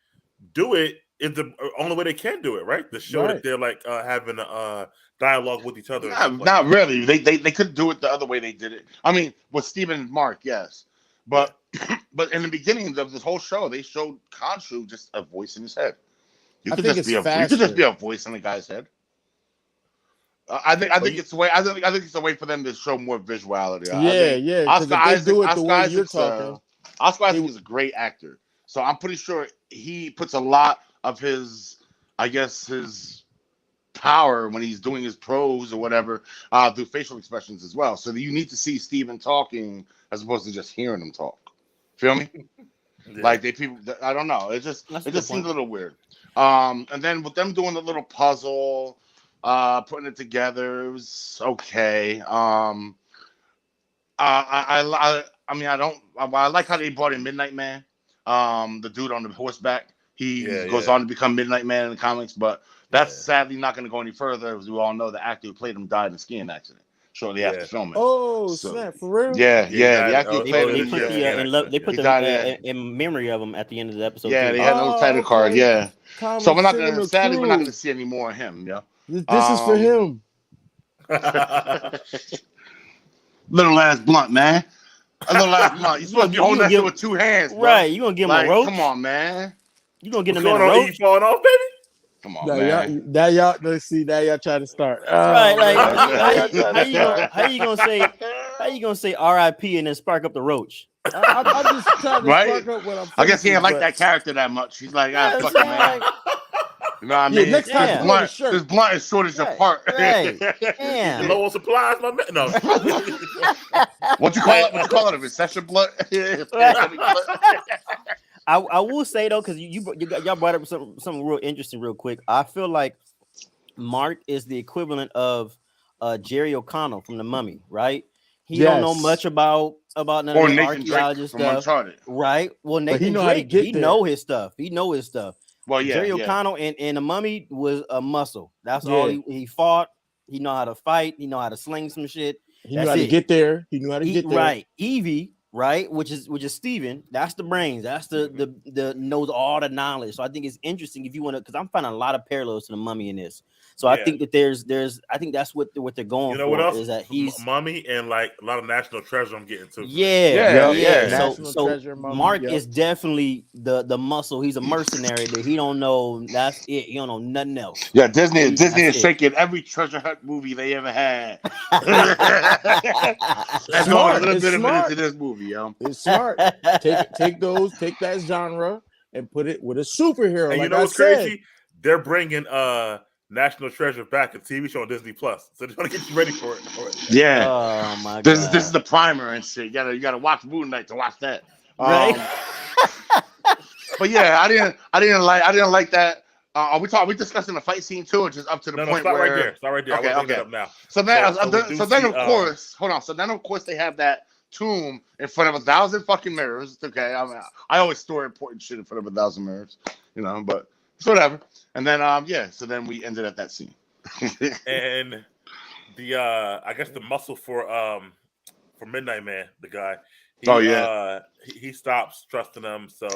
do it is the only way they can do it, right? To show that they're like having a dialogue with each other. Not really. They could do it the other way they did it. I mean, with Stephen and Mark, yes, but but in the beginning of this whole show, they showed Khonshu just a voice in his head. You could just be a voice in the guy's head. I think it's a way. I think it's a way for them to show more visuality. Yeah. Oscar Isaac, do it the way you're talking. Oscar Isaac is a great actor, so I'm pretty sure he puts a lot of his, I guess, his power when he's doing his prose or whatever through facial expressions as well. So you need to see Steven talking as opposed to just hearing him talk. Feel me? Yeah. Like I don't know. It just seems a little weird. And then with them doing the little puzzle. Putting it together, it was okay. I like how they brought in Midnight Man, the dude on the horseback. He goes on to become Midnight Man in the comics, but that's sadly not going to go any further, as we all know the actor who played him died in a skiing accident shortly after filming. Snap, for real? Yeah. The actor who played him. They put them in memory of him at the end of the episode. Yeah, they had no title card. Yeah. So we're not going to see any more of him. Yeah. This is for him. Little ass blunt, man. A little ass blunt. You're supposed to be holding that shit with 2 hands, bro. Right? You gonna give him a roach? Come on, man. You gonna get him a roach? Falling off, baby? Come on, man. Now y'all trying to start. Right? Like, how you gonna say R.I.P. and then spark up the roach? I'm just trying to spark up what I'm saying. I guess he didn't like that character that much. He's like, fuck it, man. You know what I mean? Next time, this blunt is shortage of part. Right. Damn. Low on supplies, my man. No. What you call it? A recession blunt? I will say though, because y'all brought up something real interesting, real quick. I feel like Mark is the equivalent of Jerry O'Connell from The Mummy, right? He don't know much about none of the archaeology stuff, right? Well, Nathan Drake, he know his stuff. Well, yeah, Jerry O'Connell and The Mummy was a muscle. That's all he fought. He know how to fight. He know how to sling some shit. He knew how to get there. Right. Evie, right, which is Steven. That's the brains. That's the knows all the knowledge. So I think it's interesting if you want to, because I'm finding a lot of parallels to The Mummy in this. So I think that there's I think that's what they're going for. What else? Is that he's Mummy and like a lot of National Treasure I'm getting to. Yeah. So Mark is definitely the muscle. He's a mercenary, but he don't know. That's it. He don't know nothing else. Yeah, Disney is shaking every Treasure Hunt movie they ever had. Let's go a little bit of it into this movie, yo. It's smart. Take that genre and put it with a superhero. And you know what's crazy? They're bringing National Treasure back, a TV show on Disney Plus. So they're gonna get you ready for it. Yeah. Oh my god. This is the primer and shit. You gotta watch Moonknight to watch that. Right. But yeah, I didn't like that. We discussing the fight scene too, or just up to the point stop where start right there. Okay, I want to bring it up now. So then of course, hold on. So then of course they have that tomb in front of 1,000 fucking mirrors. Okay, I always store important shit in front of 1,000 mirrors, but it's whatever. And then so then we ended at that scene. And the I guess the muscle for Midnight Man, the guy. He stops trusting them, so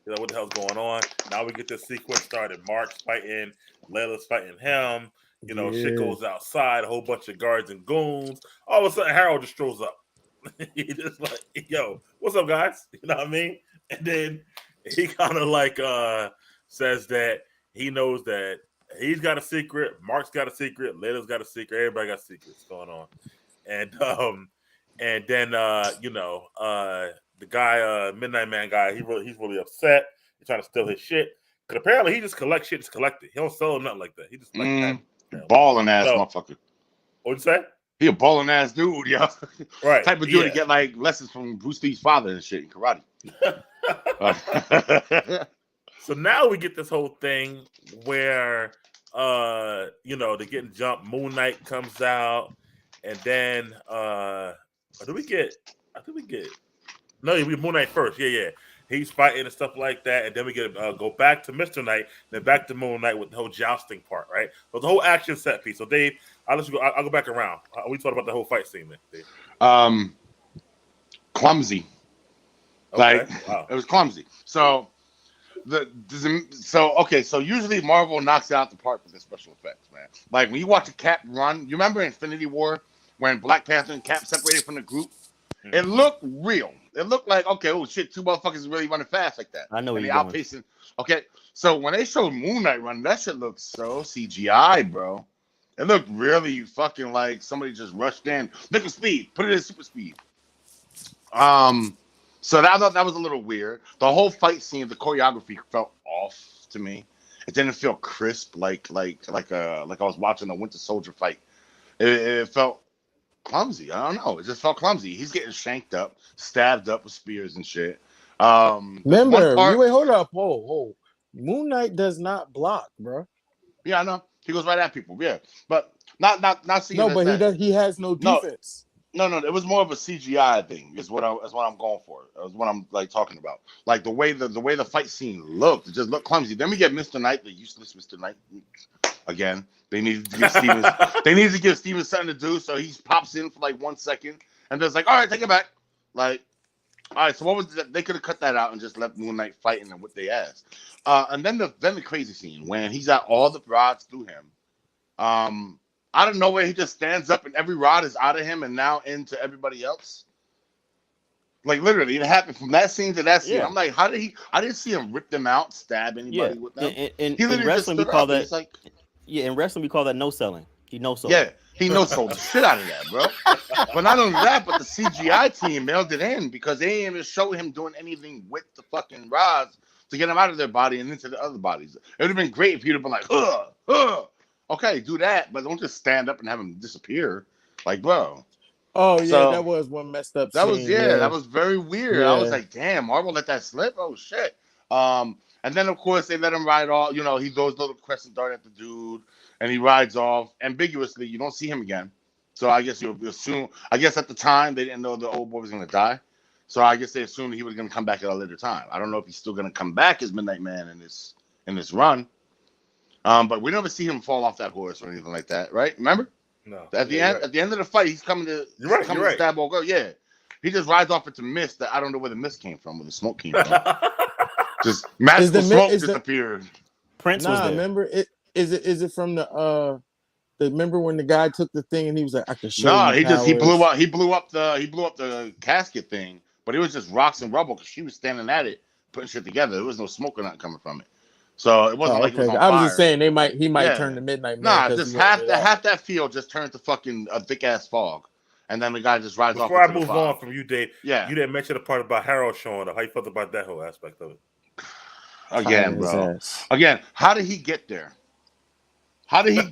what the hell's going on? Now we get this sequence started. Mark's fighting, Layla's fighting him. Shit goes outside, a whole bunch of guards and goons. All of a sudden Harold just shows up. He just like, yo, what's up, guys? You know what I mean? And then he kind of like says that he knows that he's got a secret, Mark's got a secret, Layla's got a secret, everybody got secrets going on. And then the guy, Midnight Man guy, he's really upset. He's trying to steal his shit. Because apparently he just collects shit, just collect it. He don't sell nothing like that. He just like that. Balling ass motherfucker. What'd you say? He a balling ass dude, yo. Right. Type of dude to get like lessons from Bruce Lee's father and shit in karate. So now we get this whole thing where they're getting jumped. Moonknight comes out, and then we get Moonknight first. Yeah. He's fighting and stuff like that, and then we get go back to Mr. Knight, then back to Moonknight with the whole jousting part, right? So the whole action set piece. So Dave, I'll go back around. We talked about the whole fight scene then, Dave. Clumsy. Okay. It was clumsy. So So usually Marvel knocks it out the park with the special effects, man. Like when you watch a Cap run, you remember Infinity War when Black Panther and Cap separated from the group? It looked real. It looked like, okay, oh shit, two motherfuckers really running fast like that. I know where And they you're going. outpacing. Okay, so when they showed Moon Knight running, that shit looked so CGI, bro. It looked really fucking like somebody just rushed in. Look at speed, put it in super speed. So I thought that was a little weird. The whole fight scene, the choreography felt off to me. It didn't feel crisp, like I was watching a Winter Soldier fight. It felt clumsy. I don't know. It just felt clumsy. He's getting shanked up, stabbed up with spears and shit. Remember, wait, hold up, whoa. Moon Knight does not block, bro. Yeah, I know. He goes right at people. Yeah, but not seeing. No, but he has no defense. No. It was more of a CGI thing. Is what I'm going for. Is what I'm like talking about. Like the way the fight scene looked, it just looked clumsy. Then we get Mr. Knight, the useless Mr. Knight. Again, they needed to give Steven. They needed to give Steven something to do, so he pops in for like 1 second, and just like, all right, take it back. Like, all right. So what was that? They could have cut that out and just let Moon Knight fighting and what they asked. And then the crazy scene when he's got all the rods through him. Out of nowhere, he just stands up and every rod is out of him and now into everybody else. Like literally, it happened from that scene to that scene. Yeah. I'm like, how did he? I didn't see him rip them out, stab anybody with them. In wrestling, we call that. Like, in wrestling, we call that no selling. He no sold. Yeah, he no sold the shit out of that, bro. But not only that, but the CGI team mailed it in because they didn't even show him doing anything with the fucking rods to get them out of their body and into the other bodies. It would have been great if he'd have been like, okay, do that, but don't just stand up and have him disappear. Like, bro. Oh, yeah, so, that was one messed up that scene. That was very weird. Yeah. I was like, damn, Marvel let that slip? Oh, shit. And then, of course, they let him ride off. You know, he throws a little crescent dart at the dude, and he rides off. Ambiguously, you don't see him again. So I guess you'll assume. I guess at the time, they didn't know the old boy was going to die. So I guess they assumed he was going to come back at a later time. I don't know if he's still going to come back as Midnight Man in this run. But we never see him fall off that horse or anything like that, right? Remember? No. At the end of the fight, he's coming to to stab old girl. Yeah. He just rides off into mist that I don't know where the mist came from, where the smoke came from. Just magical smoke disappeared. Prince was there. Remember it? Is it from the remember when the guy took the thing and he was like, I can show you. No, he blew up the casket thing, but it was just rocks and rubble because she was standing at it, putting shit together. There was no smoke or nothing coming from it. So it wasn't like it was on fire. I was just saying he might turn to Midnight Man. Nah, just half that field just turned to fucking a thick ass fog. And then the guy just rides off. Before I move on from you, Dave, you didn't mention the part about Harold showing up. How you felt about that whole aspect of it? Again, bro. Again, how did he get there? How did he?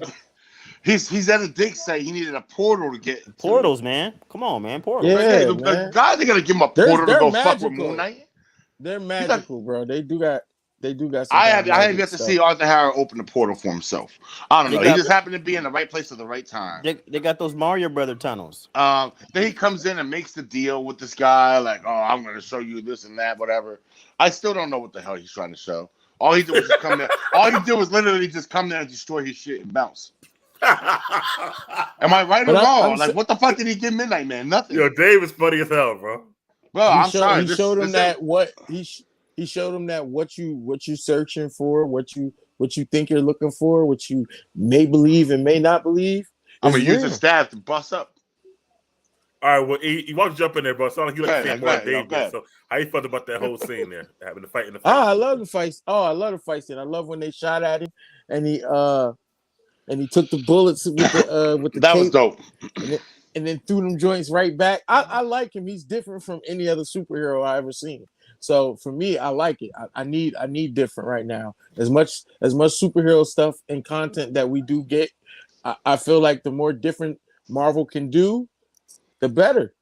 He's at a dig site. He needed a portal to get portals, man. Come on, man. Portals. Yeah, the guys, they gotta give him a portal to go fuck with Moon Knight. They're magical, bro. They do got. I have yet to see Arthur Harrow open a portal for himself. I don't know. He just happened to be in the right place at the right time. They got those Mario Brother tunnels. Then he comes in and makes the deal with this guy, like, oh, I'm going to show you this and that, whatever. I still don't know what the hell he's trying to show. All he did was just come there. All he did was literally just come there and destroy his shit and bounce. Am I right or wrong? Like, what the fuck did he give Midnight Man? Nothing. Yo, Dave is funny as hell, bro. Bro, I'm sorry. He showed him that He showed him that what you searching for, what you think you're looking for, what you may believe and may not believe. I'm gonna use the staff to bust up. All right, well, he wants to jump in there, bro. It sounds like you like the same more Dave did. So, how you felt about that whole scene there, having to fight in the fight? I love the fight. Oh, I love the fight scene. I love when they shot at him and he took the bullets with the that cape, was dope. And then threw them joints right back. I like him. He's different from any other superhero I ever seen. So for me, I like it. I need different right now. As much superhero stuff and content that we do get, I feel like the more different Marvel can do, the better.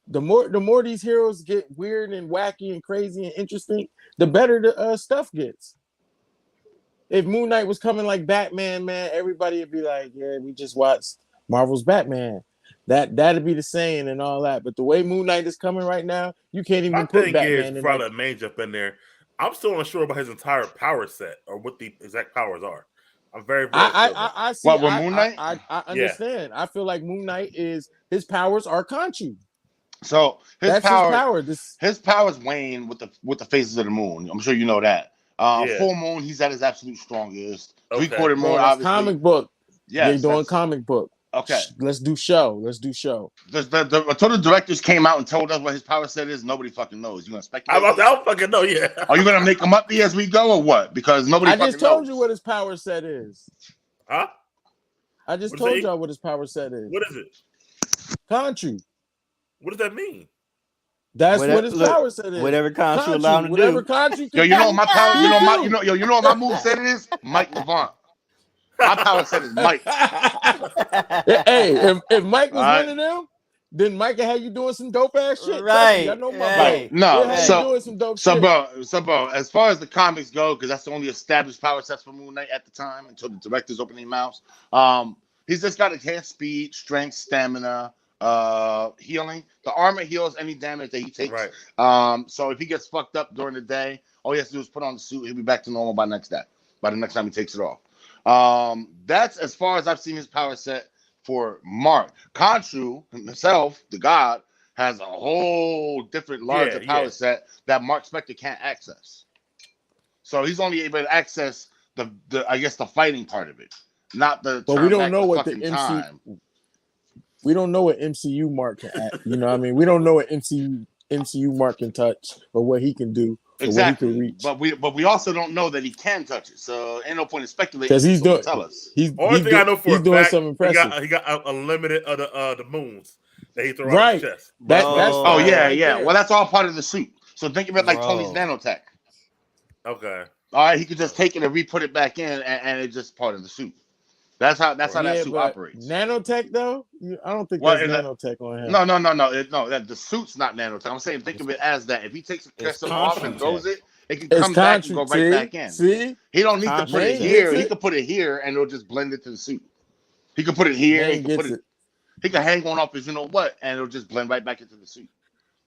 The more these heroes get weird and wacky and crazy and interesting, the better the stuff gets. If Moon Knight was coming like Batman, man, everybody would be like, yeah, we just watched Marvel's Batman. That'd be the saying and all that. But the way Moon Knight is coming right now, you can't even put Batman in. Probably main jump in there. I'm still unsure about his entire power set or what the exact powers are. I'm very I see. What with Moon Knight? I understand. Yeah. I feel like Moon Knight his powers are Khonshu. So his power. His powers wane with the phases of the moon. I'm sure you know that. Yeah. Full Moon, he's at his absolute strongest. Okay. 3/4 Moon, Bro, that's obviously. comic book. Yes, They're doing that's- comic book. Okay. Let's do show. Until the directors came out and told us what his power set is, nobody fucking knows. You gonna speculate? I don't fucking know. Yeah. Are you gonna make them up as we go or what? Because nobody. I just fucking told knows. you what his power set is. Huh? I just What told is it? y'all what his power set is. What is it? Country. What does that mean? That's Whatever- what his look, power set is. Whatever Contra allow him to Whatever do. country. Yo, you know what my power? You know what my move set is? Mike Levant. My power set is Mike. Hey, if Mike was All right. one of them, then Mike had you doing some dope ass shit. Right. I know my Right. bro. No, He'll have so- you doing some dope So, shit. bro, as far as the comics go, because that's the only established power sets for Moon Knight at the time until the directors open their mouths. He's just got enhanced speed, strength, stamina, healing. The armor heals any damage that he takes. Right. So if he gets fucked up during the day, all he has to do is put on the suit. He'll be back to normal by the next day. By the next time he takes it off. That's as far as I've seen his power set for Mark. Khonshu himself, the god, has a whole different larger power set that Mark Spector can't access. So he's only able to access the I guess the fighting part of it, not the. But we turn don't back know what the fucking MC. time. We don't know what MCU Mark can act. You know what I mean? We don't know what MCU Mark can touch or what he can do or Exactly, what he can reach. but we also don't know that he can touch it. So ain't no point in speculating. Because he's Someone doing. tell us. Only thing I know for he's a doing fact, something impressive. he got unlimited of the moons that he throw out Right. his chest. That's Oh right yeah. there. Well, that's all part of the suit. So think of it like Bro. Tony's nanotech. Okay. All right, he could just take it and re-put it back in, and it's just part of the suit. That's how that suit but operates. Nanotech though, I don't think Well, that's and that- nanotech on him. No. The suit's not nanotech. I'm saying think of it as that. If he takes a crystal off and Contra throws it, it can It's come back and Contra, go right back in. See, He don't need to put it Contra here. gets He it. could put it here, and it'll just blend it to the suit. He could put it here. Man He could put gets it. He could hang one off his, you know what, and it'll just blend right back into the suit.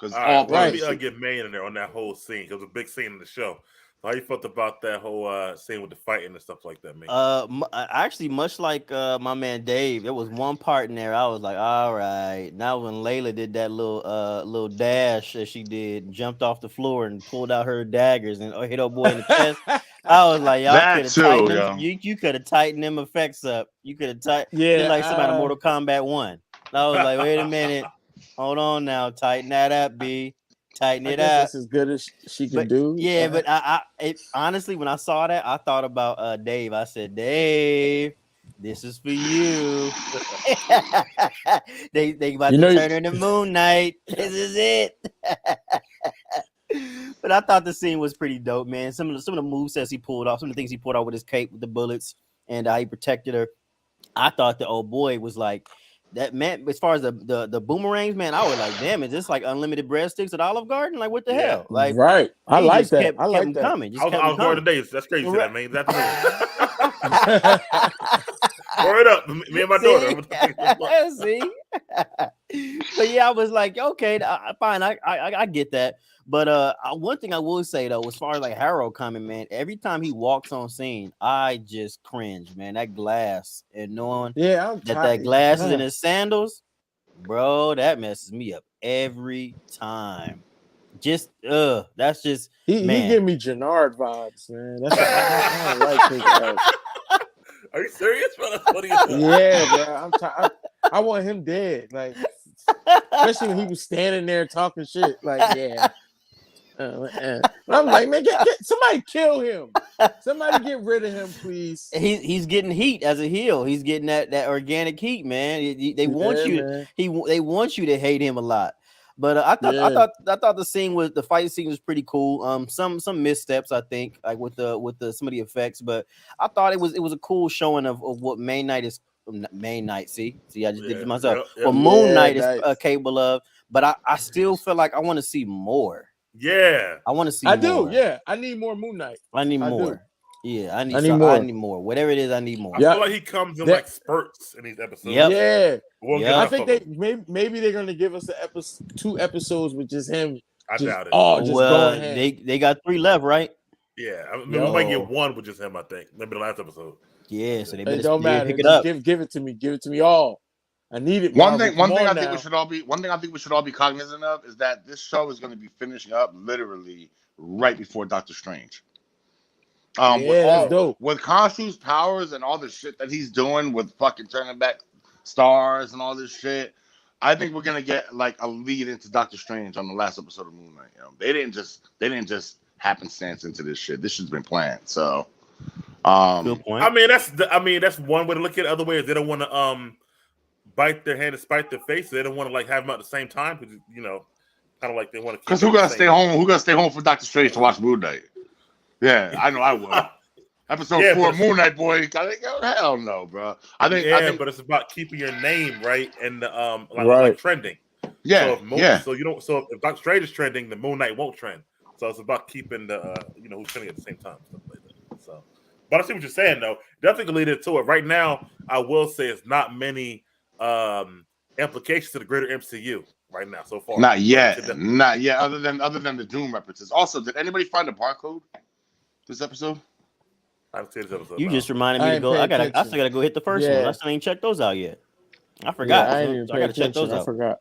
Because All all right. part Let of me the suit. get Maine in there on that whole scene because it was a big scene in the show. So how you felt about that whole scene with the fighting and stuff like that, man? Actually, much like my man Dave, there was one part in there I was like, all right. Now when Layla did that little dash that she did, jumped off the floor and pulled out her daggers and hit her boy in the chest, I was like, y'all That could have too, tightened yo. them. You could have tightened them effects up. You could have tightened. Yeah, Like somebody in Mortal Kombat 1. I was like, wait a minute, hold on now, tighten that up, B. Tighten I it guess up. that's as good as she can But do. yeah, but honestly, when I saw that, I thought about Dave. I said, Dave, this is for you. they about You to know- turn her into Moonknight. This is it. But I thought the scene was pretty dope, man. Some of the movesets he pulled off, some of the things he pulled out with his cape with the bullets, and how he protected her. I thought the old boy was like that, man. As far as the boomerangs, man, I was like, damn, is this like unlimited breadsticks at Olive Garden? Like, what the Yeah. hell? Like, right. I he like just that. kept I like them that. coming. Just I was kept them going coming. today. That's crazy, Right. that man. That's Word up, me and my daughter. See? But yeah, I was like, okay, fine, I get that. But one thing I will say though, as far as like Harold coming, man, every time he walks on scene, I just cringe, man. That glass and knowing Yeah, I'm that glass is in his sandals, bro, that messes me up every time. Just that's just He man. give me Jannard vibes, man. That's I don't like his ass. Are you serious, bro? That's funny as hell. Yeah, bro. I'm tired. I want him dead. Like, especially when he was standing there talking shit. Like, yeah. I'm like, man, get somebody kill him. Somebody get rid of him, please. He's getting heat as a heel. He's getting that organic heat, man. They want you. Man. They want you to hate him a lot. But I thought the fight scene was pretty cool. Some missteps I think, like with some of the effects, but I thought it was a cool showing of what Main Knight is. Main Knight, see, I just did it myself. Yep. What Moon Knight nice. is capable of, but I still feel like I want to see more. Yeah, I want to see. I more. do. Yeah, I need more Moon Knight. I need I more. do. Yeah, I need more. I need more. Whatever it is, I need more. I feel like he comes in like spurts in these episodes. Yep. Yeah. We'll Yep. get I enough think of him. maybe they're gonna give us 2 episodes with just him. I Just, doubt it. just going ham. they got 3 left, right? Yeah, I mean, Yo. we might get one with just him. I think maybe the last episode. Yeah, so they It better don't matter. pick it Just up. give it to me. Give it to me all. I need it. One Marvel. thing Come I on think now. we should all be cognizant of is that this show is going to be finishing up literally right before Doctor Strange. That's dope. With Khonshu's powers and all the shit that he's doing with fucking turning back stars and all this shit, I think we're gonna get like a lead into Doctor Strange on the last episode of Moon Knight. You know? They didn't just happenstance into this shit. This shit's been planned. So, Good point. I mean that's one way to look at it. Other way is they don't want to bite their hand and spite their face. They don't want to like have them at the same time because kind of like they want to. Because who gonna stay home? Who gonna stay home for Doctor Strange to watch Moon Knight? Yeah, I know I would. Episode 4, Moon Knight, boy. Hell no, bro. I think, but it's about keeping your name right and Right. trending. Yeah, So if Doctor Strange is trending, the Moon Knight won't trend. So it's about keeping the who's trending at the same time. Stuff like that. So, but I see what you're saying though. Definitely can lead into it. Right now, I will say it's not many implications to the greater MCU right now so far. Not yet. Other than the Doom references. Also, did anybody find a barcode this episode? I haven't seen this episode. You just reminded me to go. I still gotta go hit the first one. I still ain't checked those out yet. I forgot. I ain't even pay attention. I forgot.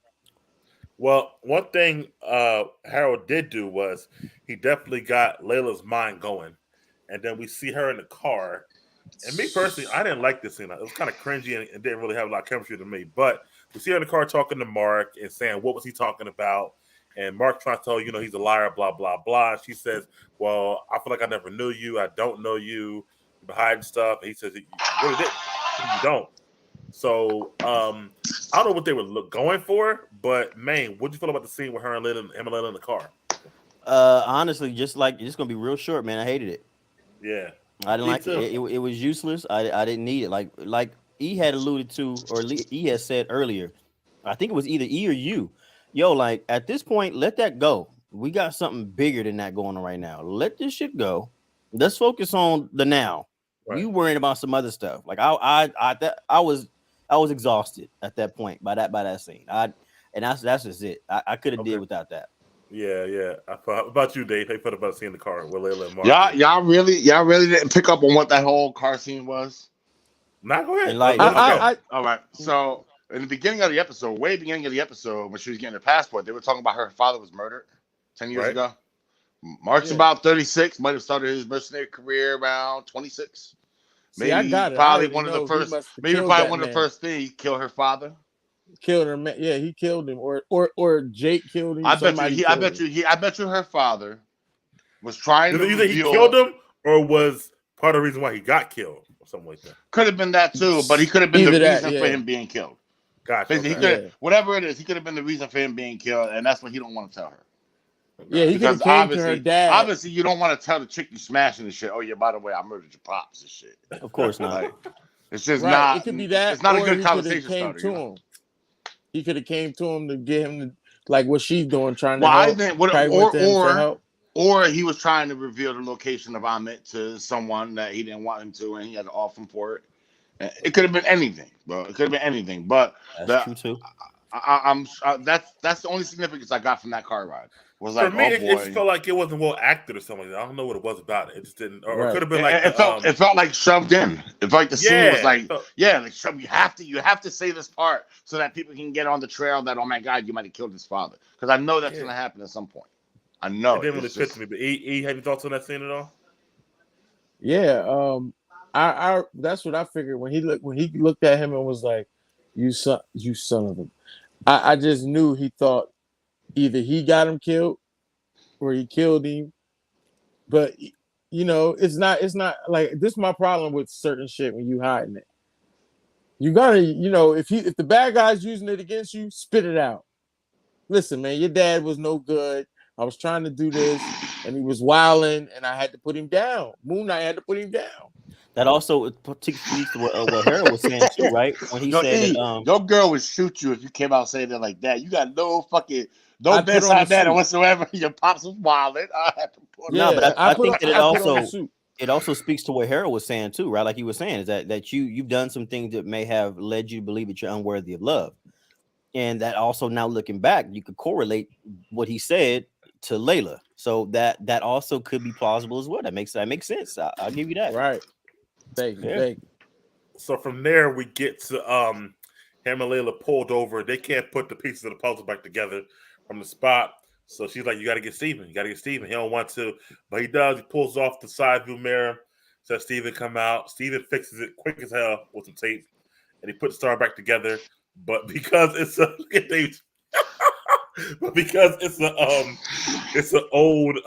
Well, one thing Harold did do was he definitely got Layla's mind going, and then we see her in the car. And me personally, I didn't like this scene. It was kind of cringy and didn't really have a lot of chemistry to me. But we see her in the car talking to Mark and saying, "What was he talking about?" And Mark trying to tell her, he's a liar, blah, blah, blah. And she says, "Well, I feel like I never knew you. I don't know you. You're hiding stuff." And he says, "You really didn't. You don't." So I don't know what they were going for, but man, what'd you feel about the scene with her and Layla in the car? Honestly, just gonna be real short, man. I hated it. Yeah, I didn't like it. It was useless. I didn't need it. Like E had alluded to, or E had said earlier. I think it was either E or you. Yo, like at this point, let that go. We got something bigger than that going on right now. Let this shit go. Let's focus on the now. Right. You worrying about some other stuff. Like I was exhausted at that point by that scene. That's just it. I could have did without that. Yeah. How about you, Dave? How you felt about seeing the car with Layla and Mark? Y'all really didn't pick up on what that whole car scene was? Nah, go ahead. All right. So in the beginning of the episode, way beginning of the episode, when she was getting her passport, they were talking about her father was murdered 10 years ago. Mark's about 36, might have started his mercenary career around 26. Maybe I got it. Probably one of the first. Maybe probably one of the first things. He killed her father. Killed her. Yeah, he killed him, or Jake killed him. I bet you her father was trying to. Either he killed him or was part of the reason why he got killed or something like that. Could have been that too, but he could have been the reason for him being killed. Gotcha. Whatever it is, he could have been the reason for him being killed, and that's what he don't want to tell her. Yeah, he could have came to her dad. Obviously, you don't want to tell the chick you smashing and shit. Oh yeah, by the way, I murdered your pops and shit. Of course not. It's just not. It could be that. It's not a good conversation starter. He could have came to him to get him to, like what she's doing, trying to help. Or he was trying to reveal the location of Amit to someone that he didn't want him to, and he had to off him for it. It could have been anything, bro. It could have been anything. But that's true too. That's the only significance I got from that car ride. Was like, for me, it felt like it wasn't well acted or something like that. I don't know what it was about it. It just didn't, or it could have been like it felt like shoved in. It felt like the scene was like, like shoved. You have to say this part so that people can get on the trail that, oh my God, you might have killed his father, because I know that's gonna happen at some point. I know it didn't really fit to me. But E, have you thoughts on that scene at all? Yeah, I that's what I figured when he looked at him and was like, you son of a. I just knew he thought either he got him killed or he killed him. But it's not like this is my problem with certain shit when you hiding it. You gotta, if the bad guy's using it against you, spit it out. Listen, man, your dad was no good. I was trying to do this and he was wilding and I had to put him down. Moon Knight had to put him down. That also speaks to what Harold was saying too, right? When he said that, your girl would shoot you if you came out saying it like that. You got no bedside manner whatsoever. Your pops was wilding. I had to put I think that it also speaks to what Harold was saying too, right? Like he was saying, is that you've done some things that may have led you to believe that you're unworthy of love, and that also now looking back, you could correlate what he said to Layla, so that also could be plausible as well. That makes sense. I'll give you that. Right. Thank you. So from there we get to him and Layla pulled over. They can't put the pieces of the puzzle back together from the spot. So she's like, "You got to get Steven. You got to get Steven." He don't want to, but he does. He pulls off the side view mirror, says Steven come out. Steven fixes it quick as hell with some tape, and he puts the star back together. But because it's a but because it's an old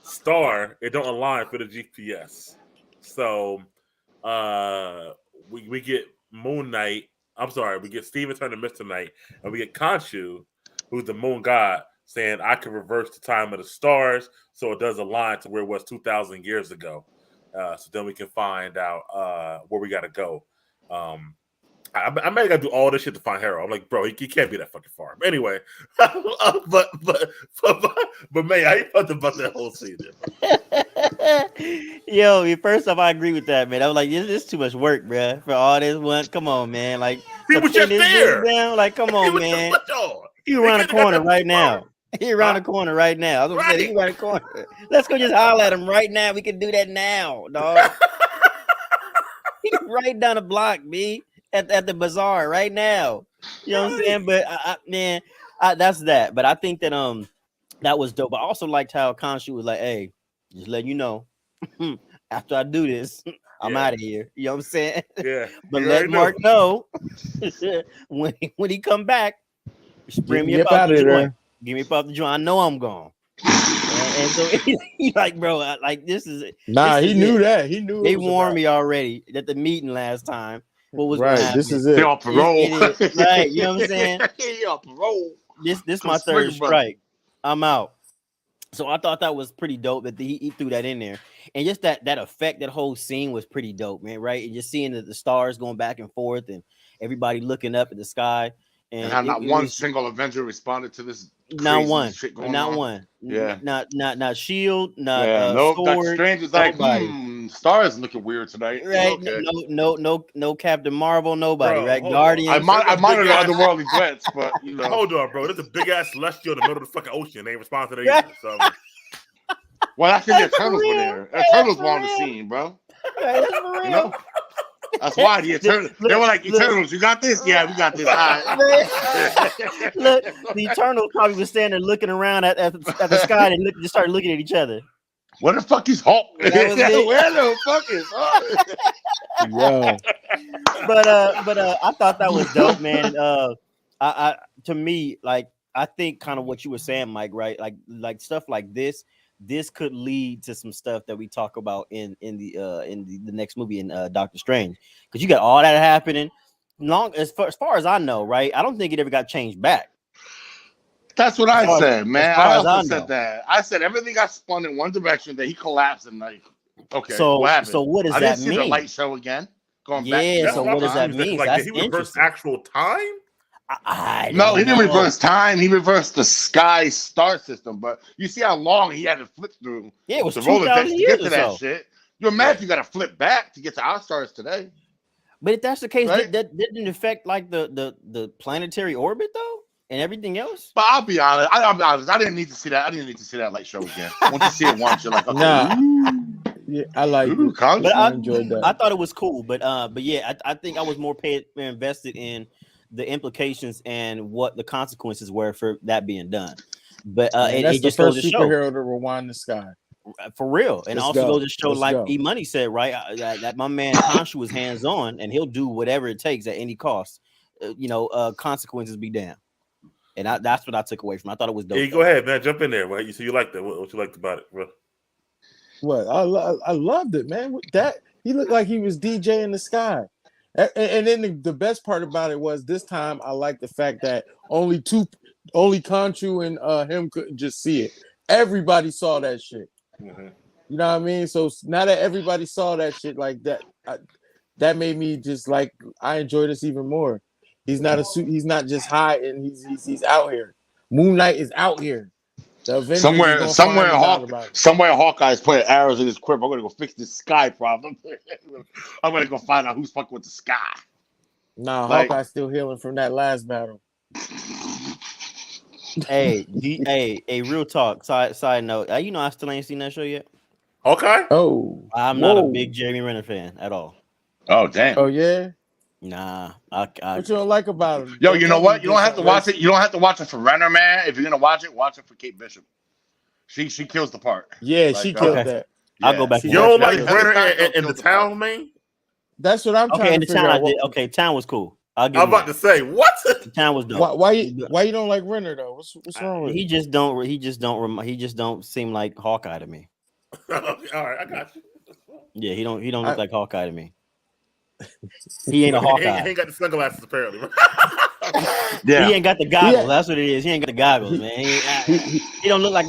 star, it don't align for the GPS. So we get Moonknight. I'm sorry, we get Steven turning Mr. Knight, and we get Khonshu, who's the moon god, saying I can reverse the time of the stars, so it does align to where it was 2,000 years ago. So then we can find out where we got to go. I may gotta do all this shit to find Harold. I'm like, bro, he can't be that fucking far. But anyway, but man, how you felt about that whole scene there? Yo, first off, I agree with that, man. I was like, this is too much work, bro. For all this one, come on, man. Like, he was just there. Down, like, come on, man. He around the corner right now. He around the corner right now. I was gonna say, he around the corner. Let's go just holler at him right now. We can do that now, dog. He right down the block, B. At the bazaar right now. You know what I'm saying? But that's that. But I think that that was dope. I also liked how Khonshu was like, hey, just letting you know, after I do this, I'm out of here. You know what I'm saying? Yeah. But let Mark know when he come back, bring me up out the joint. Give me up out the joint. I know I'm gone. And so he's like, bro, like this is nah. This he is knew it. that. He knew they warned me already at the meeting last time. What was right? This is it. They're on parole, right? You know what I'm saying? He on parole. This my third strike. I'm out. So I thought that was pretty dope that he threw that in there, and just that effect, that whole scene was pretty dope, man. Right? And just seeing the stars going back and forth, and everybody looking up at the sky, and how not one single Avenger responded to this. Not one. Shit going not on. One. Yeah. Not Shield. Not no. Sword, Doctor Strange was like, Stars looking weird tonight. Right? Okay. No Captain Marvel. Nobody. Bro, right? Guardians. I monitor otherworldly threats, but you know. Hold on, bro. There's a big ass celestial in the middle of the fucking ocean. They ain't respond to that either. So. Well, that's because the Eternals were there. Eternals were on the scene, bro. That's for real. You know? That's why the Eternals. They were like, Eternals, you got this? Yeah, we got this. All right. Look, the Eternals probably was standing there looking around at the sky and just started looking at each other. Where the fuck is Hulk? Where the fuck is Hulk? Yeah. But I thought that was dope, man. I to me, like, I think kind of what you were saying, Mike, right? Like stuff like this could lead to some stuff that we talk about in the next movie in Doctor Strange, because you got all that happening. As far as I know, right? I don't think it ever got changed back. That's what I said, man. I also said that. I said everything got spun in one direction, that he collapsed and like, okay. So what does that mean? I didn't see the light show again. Going back. Yeah. So what does that mean? Like, did he reverse actual time? No, he didn't reverse time. He reversed the sky star system. But you see how long he had to flip through. Yeah, it was the Rolodex to get to that so. shit. You imagine you got to flip back to get to our stars today. But if that's the case, right? that didn't affect like the planetary orbit though, and everything else. But I'll be honest. I didn't need to see that. I didn't need to see that light show again. Once you see it once, you're like, okay. Nah. Yeah, I like it. But I enjoyed that. I thought it was cool, but yeah, I think I was more invested in the implications and what the consequences were for that being done. But that's it just the goes first to show, superhero to rewind the sky. For real. And Let's also go. goes to show, like E-Money said, right, that my man Khonshu was hands-on, and he'll do whatever it takes at any cost. Consequences be damned. And that's what I took away from it. I thought it was dope. Hey, go ahead, man. Jump in there. Right? You liked that. What you liked about it, bro? What? I loved it, man. That he looked like he was DJ in the sky. And then the best part about it was this time I like the fact that only Khonshu and him couldn't just see it. Everybody saw that shit. Mm-hmm. You know what I mean? So now that everybody saw that shit like that, that made me just like I enjoy this even more. He's not just hiding. He's out here. Moonknight is out here. Somewhere Hawkeye's putting arrows in his quiver. I'm gonna go fix this sky problem. I'm gonna go find out who's fucking with the sky. Nah, Hawkeye's still healing from that last battle. Hey, real talk. Side note. You know I still ain't seen that show yet. Okay. Oh, I'm not a big Jeremy Renner fan at all. Oh damn. Oh yeah. Nah, What you don't like about him? Yo, Don't you know tell me what? You don't have to something watch racist. it. You don't have to watch it for Renner, man. If you're gonna watch it for Kate Bishop. She kills the part. Yeah, Like, she killed okay. that. I'll go Yeah. back She and You watch don't it. like definitely Heather Renner Steinfeld in the killed the part. town, man? That's what I'm Okay, trying in to the figure town I out. did. Okay, town was cool. I'll give I'm him about that. to say what? The town was dope. Why you don't like Renner though? What's wrong with He him? just don't. He just don't seem like Hawkeye to me. Okay, all right, I got you. Yeah, he don't look I, like Hawkeye to me. He ain't a he Hawkeye. ain't got the sunglasses apparently. He Yeah. ain't got the he, goggles. That's what it is. He ain't got the goggles, he, man. he, He don't look like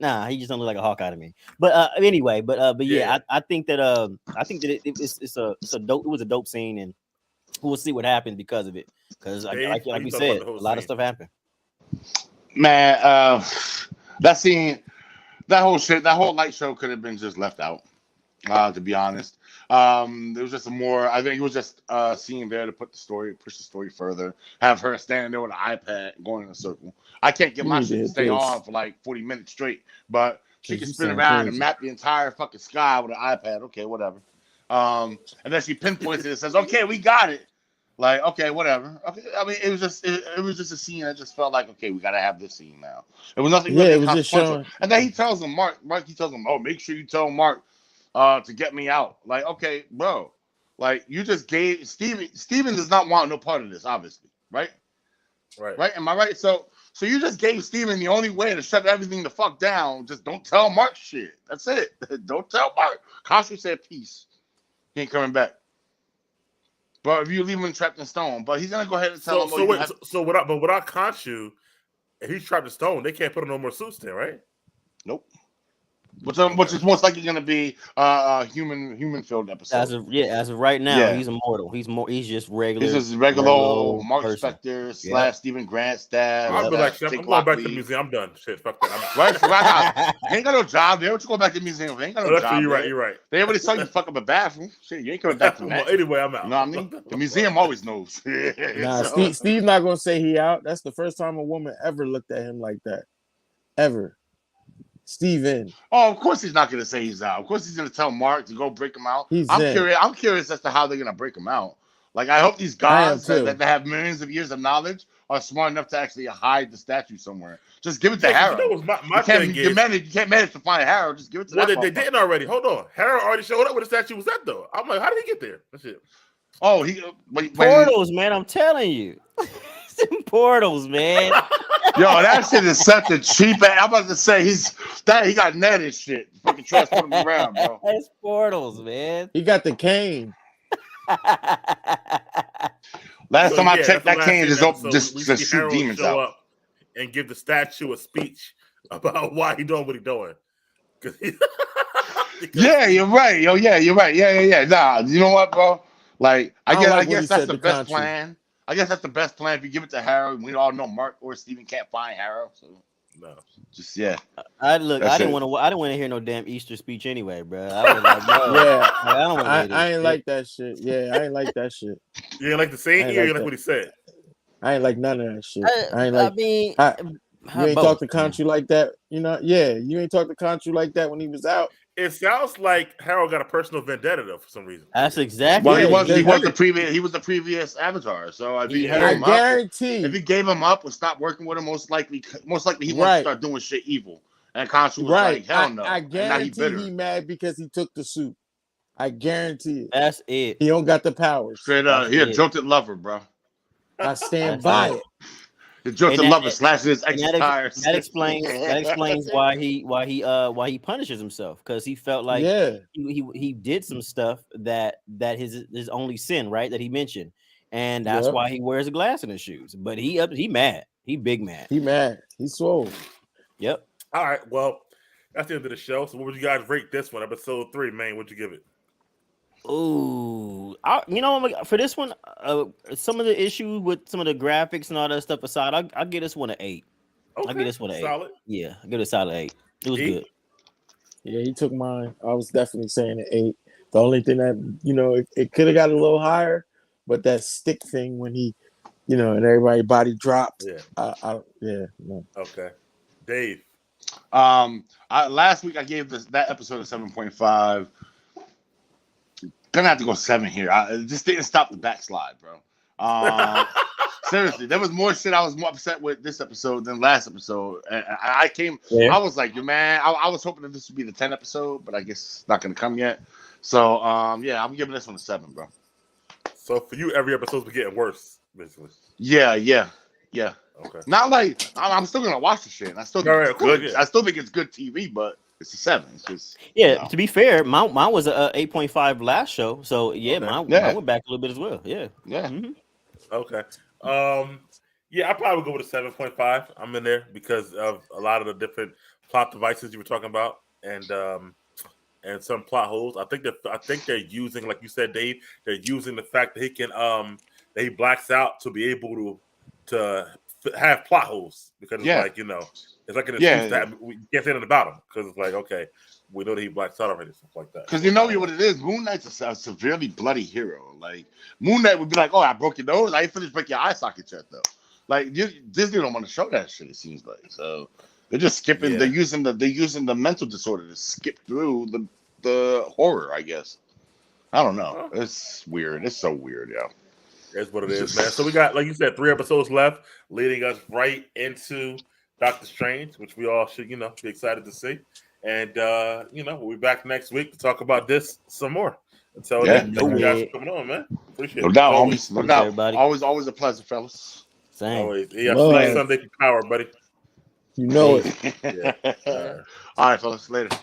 nah. He just don't look like a Hawkeye to me. But anyway, but yeah, Yeah. I think that it's a dope. It was a dope scene, and we'll see what happens because of it. Because Dave, like what we you thought about said, the whole a lot of scene? stuff happened. Man, that scene, that whole shit, that whole light show could have been just left out. To be honest, there was just a more. I think it was just a scene there to push the story further. Have her standing there with an iPad going in a circle. I can't get you my need to shit to hit stay this on for like 40 minutes straight, but she because can you spin sound around and crazy. map the entire fucking sky with an iPad. Okay, whatever. And then she pinpoints it and says, "Okay, we got it." Like, okay, whatever. Okay, I mean, it was just a scene that just felt like, okay, we gotta have this scene now. It was nothing Yeah, really it was just inconsequential. showing. And then he tells him, Mark, he tells him, oh, make sure you tell Mark to get me out. Like, okay, bro. Like, you just gave Steven does not want no part of this, obviously. Right? Right. Right? Am I right? So you just gave Steven the only way to shut everything the fuck down. Just don't tell Mark shit. That's it. Don't tell Mark. Costa said peace. He ain't coming back. But if you leave him trapped in stone, but he's gonna go ahead and tell him, Without Khonshu, if he's trapped in stone, they can't put on no more suits there, right? nope. Which is most likely gonna be a human filled episode. As of right now, Yeah. he's immortal. He's just regular. This is regular old old Mark person. Spector / Yep. Stephen Grant staff. I'll be like, Jake I'm going back to the Lockley. museum. I'm done. Shit, fuck that. Right? So he ain't got no job there. What you going back to the museum? He ain't got no That's job true. You're there. right. You're right. They already saw you fuck up a bathroom. Shit, you ain't coming back from that. Well, anyway, I'm out. You know what I mean? The museum always knows. Nah, So- Steve's not gonna say he out. That's the first time a woman ever looked at him like that. Ever. Steven. Oh, of course he's not gonna say he's out. Of course he's gonna tell Mark to go break him out. He's I'm in. curious. I'm curious as to how they're gonna break him out. Like, I hope these I am gods too. that have millions of years of knowledge are smart enough to actually hide the statue somewhere. Just give it to Yeah, 'cause Harrow. you know what my thing you is. can't manage to find Harrow. Just give it to Well, that they motherfucker. didn't already. Hold on. Harold already showed up where the statue was at, though. I'm like, how did he get there? That's it. Oh, he when, Portals, man. I'm telling you. Some portals, man. yo, that shit is such a cheap ass. I'm about to say he got net and shit. Fucking transport him around, bro. It's portals, man. He got the cane. Last time I that's checked, the that last cane scene is of the open episode. just We to see shoot Harold demons show out. up and give the statue a speech about why he doing what he doing. Yeah, you're right. Yo, yeah, you're right. Yeah. Nah, you know what, bro? Like, I don't I like what guess he that's said the to best Conchu. plan. I guess that's the best plan if you give it to Harrow. We all know Mark or Steven can't find Harrow, so No. just yeah. I That's didn't it. want to hear no damn Easter speech anyway, bro. I was like, no, Yeah. I don't want to hear this I ain't shit. like that shit. Yeah, I ain't like that shit. You ain't like the scene? I ain't You ain't like like that. what he said. I ain't like none of that shit. I ain't I like mean, you ain't talk to Conchu like that. You know, yeah, you ain't talk to Conchu like that when he was out. It sounds like Harold got a personal vendetta though for some reason. That's exactly. Well, Yeah, he was that- the previous Avatar. So if he He gave I him up, guarantee. if he gave him up and stopped working with him, most likely he wants to Right. start doing shit evil. And Khonshu was Right. like, hell no. I And now he guarantee bitter. he mad because he took the suit. I guarantee it. That's it. He don't got the powers. Straight up, That's he a it. jilted lover, bro. I stand That's by it. it. The jilted And that- lover slashing his And ex's that, tires. that explains why he punishes himself, because he felt like Yeah. he did some stuff that his only sin, right, that he mentioned, and that's Yep. why he wears a glass in his shoes. But he mad, he big mad. He mad. He swole. Yep. All right, well, that's the end of the show. So what would you guys rate this one? Episode 3, man. What'd you give it? Ooh, for this one, some of the issues with some of the graphics and all that stuff aside, I'll give this one an 8. Okay. I'll give this one an 8. Solid. Yeah, I'll give it a solid 8. It was 8? good. Yeah, he took mine. I was definitely saying an 8. The only thing that, it could have got a little higher, but that stick thing when he, and everybody body dropped. Yeah. No. Okay. Dave. Last week I gave that episode a 7.5. gonna have to go 7 here. It just didn't stop the backslide, bro. Seriously, there was more shit I was more upset with this episode than last episode. And I was like, man, I was hoping that this would be the 10 episode, but I guess it's not gonna come yet. So, yeah, I'm giving this one a 7, bro. So for you, every episode's been getting worse, basically. Yeah. Okay. Not like I'm still gonna watch the shit. And I still think it's good. Yeah. I still think it's good TV, but it's a 7. It's just To be fair, mine was a 8.5 last show, so mine went back a little bit as well. Yeah. Mm-hmm. Okay. I probably would go with a 7.5. I'm in there because of a lot of the different plot devices you were talking about, and some plot holes. I think they're using, like you said, Dave. They're using the fact that he can that he blacks out to be able to have plot holes because it's like it's like an excuse that we can't say anything about him because it's like okay, we know that he blacks out already, stuff like that. Because what it is. Moonknight's a severely bloody hero. Like Moonknight would be like, "Oh, I broke your nose. I ain't finished breaking your eye socket yet, though." Like Disney don't want to show that shit. It seems like so they're just skipping. Yeah. They're using the mental disorder to skip through the horror. I guess. I don't know. It's weird. It's so weird, yeah. That's what it is, man. So we got, like you said, 3 episodes left, leading us right into Doctor Strange, which we all should, be excited to see. And we'll be back next week to talk about this some more. Until then, thank you guys for coming on, man. Appreciate it. No doubt, homies. No doubt. Everybody. Always a pleasure, fellas. Same. Always. Yeah, Sunday for power, buddy. You know it. Yeah. All right, fellas. Later.